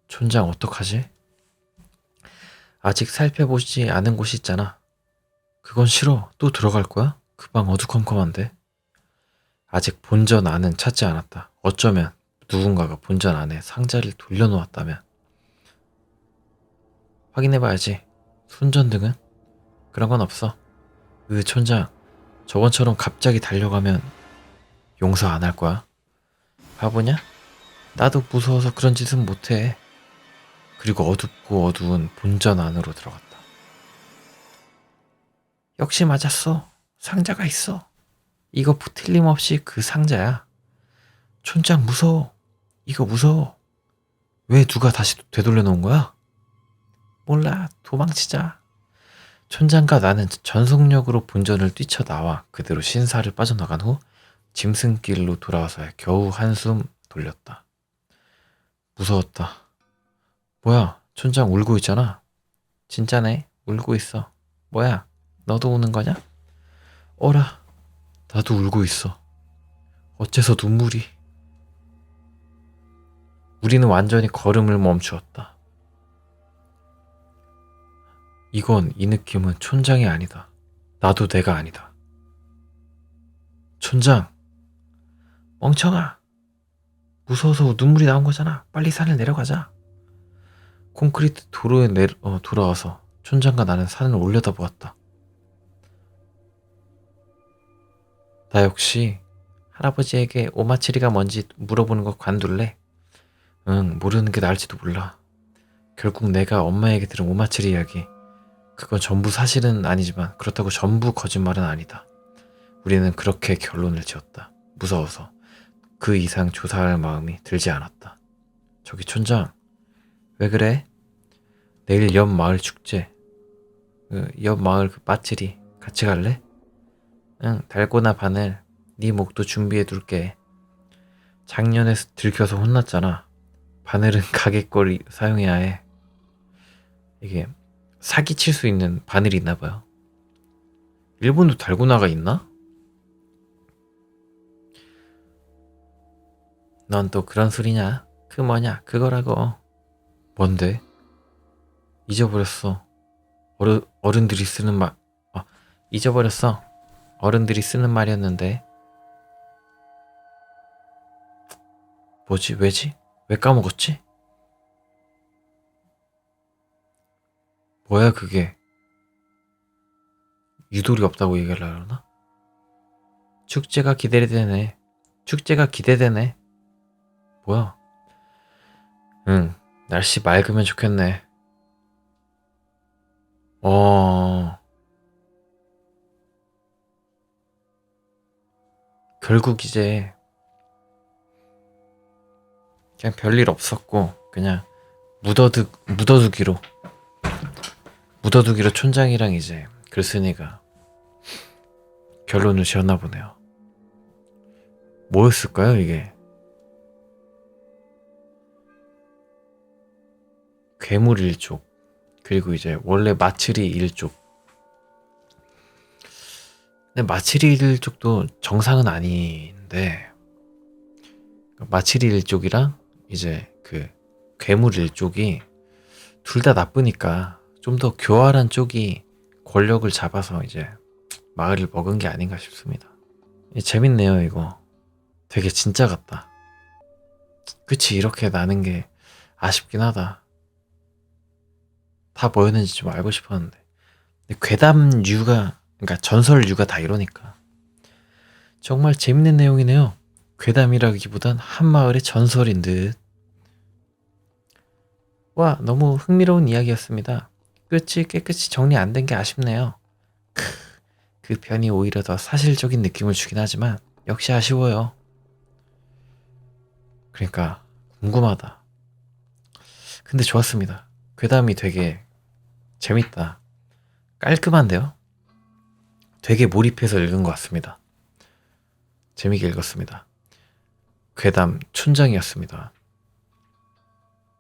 촌장 어떡하지? 아직 살펴보지 않은 곳이 있잖아. 그건 싫어. 또 들어갈 거야? 그 방 어두컴컴한데. 아직 본전 안은 찾지 않았다. 어쩌면 누군가가 본전 안에 상자를 돌려놓았다면. 확인해봐야지. 손전등은? 그런 건 없어. 촌장, 저번처럼 갑자기 달려가면 용서 안 할 거야? 바보냐? 나도 무서워서 그런 짓은 못해. 그리고 어둡고 어두운 본전 안으로 들어갔다. 역시 맞았어. 상자가 있어. 이거 틀림없이 그 상자야. 촌장 무서워. 이거 무서워. 왜 누가 다시 되돌려 놓은 거야? 몰라. 도망치자. 촌장과 나는 전속력으로 본전을 뛰쳐나와 그대로 신사를 빠져나간 후 짐승길로 돌아와서야 겨우 한숨 돌렸다. 무서웠다. 뭐야, 촌장 울고 있잖아. 진짜네, 울고 있어. 뭐야, 너도 우는 거냐? 어라, 나도 울고 있어. 어째서 눈물이. 우리는 완전히 걸음을 멈추었다. 이 느낌은 촌장이 아니다. 나도 내가 아니다. 촌장, 멍청아. 무서워서 눈물이 나온 거잖아. 빨리 산을 내려가자. 콘크리트 도로에 돌아와서 촌장과 나는 산을 올려다보았다. 나 역시 할아버지에게 오마치리가 뭔지 물어보는 거 관둘래? 응, 모르는 게 나을지도 몰라. 결국 내가 엄마에게 들은 오마치리 이야기, 그건 전부 사실은 아니지만 그렇다고 전부 거짓말은 아니다. 우리는 그렇게 결론을 지었다. 무서워서 그 이상 조사할 마음이 들지 않았다. 저기 촌장, 왜 그래? 내일 옆 마을 축제, 옆 마을 그 마치리 같이 갈래? 응, 달고나 바늘, 네 목도 준비해 둘게. 작년에 들켜서 혼났잖아. 바늘은 가게 걸 사용해야 해. 이게 사기칠 수 있는 바늘이 있나 봐요. 일본도 달고나가 있나? 넌 또 그런 소리냐? 그 뭐냐? 그거라고. 뭔데? 잊어버렸어. 어른들이 쓰는 말. 잊어버렸어. 어른들이 쓰는 말이었는데. 뭐지? 왜지? 왜 까먹었지? 뭐야 그게? 유돌이 없다고 얘기를 하려나? 축제가 기대되네. 축제가 기대되네. 뭐야? 응, 날씨 맑으면 좋겠네. 결국 이제 그냥 별일 없었고 그냥 묻어두기로 촌장이랑 이제 글쓴이가 결론을 지었나 보네요. 뭐였을까요 이게? 괴물 일족, 그리고 이제 원래 마츠리 일족. 근데 마츠리 일족도 정상은 아닌데, 마츠리 일족이랑 이제 그 괴물 일족이 둘 다 나쁘니까 좀 더 교활한 쪽이 권력을 잡아서 이제 마을을 먹은 게 아닌가 싶습니다. 재밌네요 이거. 되게 진짜 같다. 그치, 이렇게 나는 게 아쉽긴 하다. 다 뭐였는지 좀 알고 싶었는데. 근데 괴담류가, 그러니까 전설류가 다 이러니까. 정말 재밌는 내용이네요. 괴담이라기보단 한 마을의 전설인 듯. 와, 너무 흥미로운 이야기였습니다. 끝이 깨끗이 정리 안 된 게 아쉽네요. 그 편이 오히려 더 사실적인 느낌을 주긴 하지만 역시 아쉬워요. 그러니까 궁금하다. 근데 좋았습니다. 괴담이 되게 재밌다. 깔끔한데요? 되게 몰입해서 읽은 것 같습니다. 재미있게 읽었습니다. 괴담 촌장이었습니다.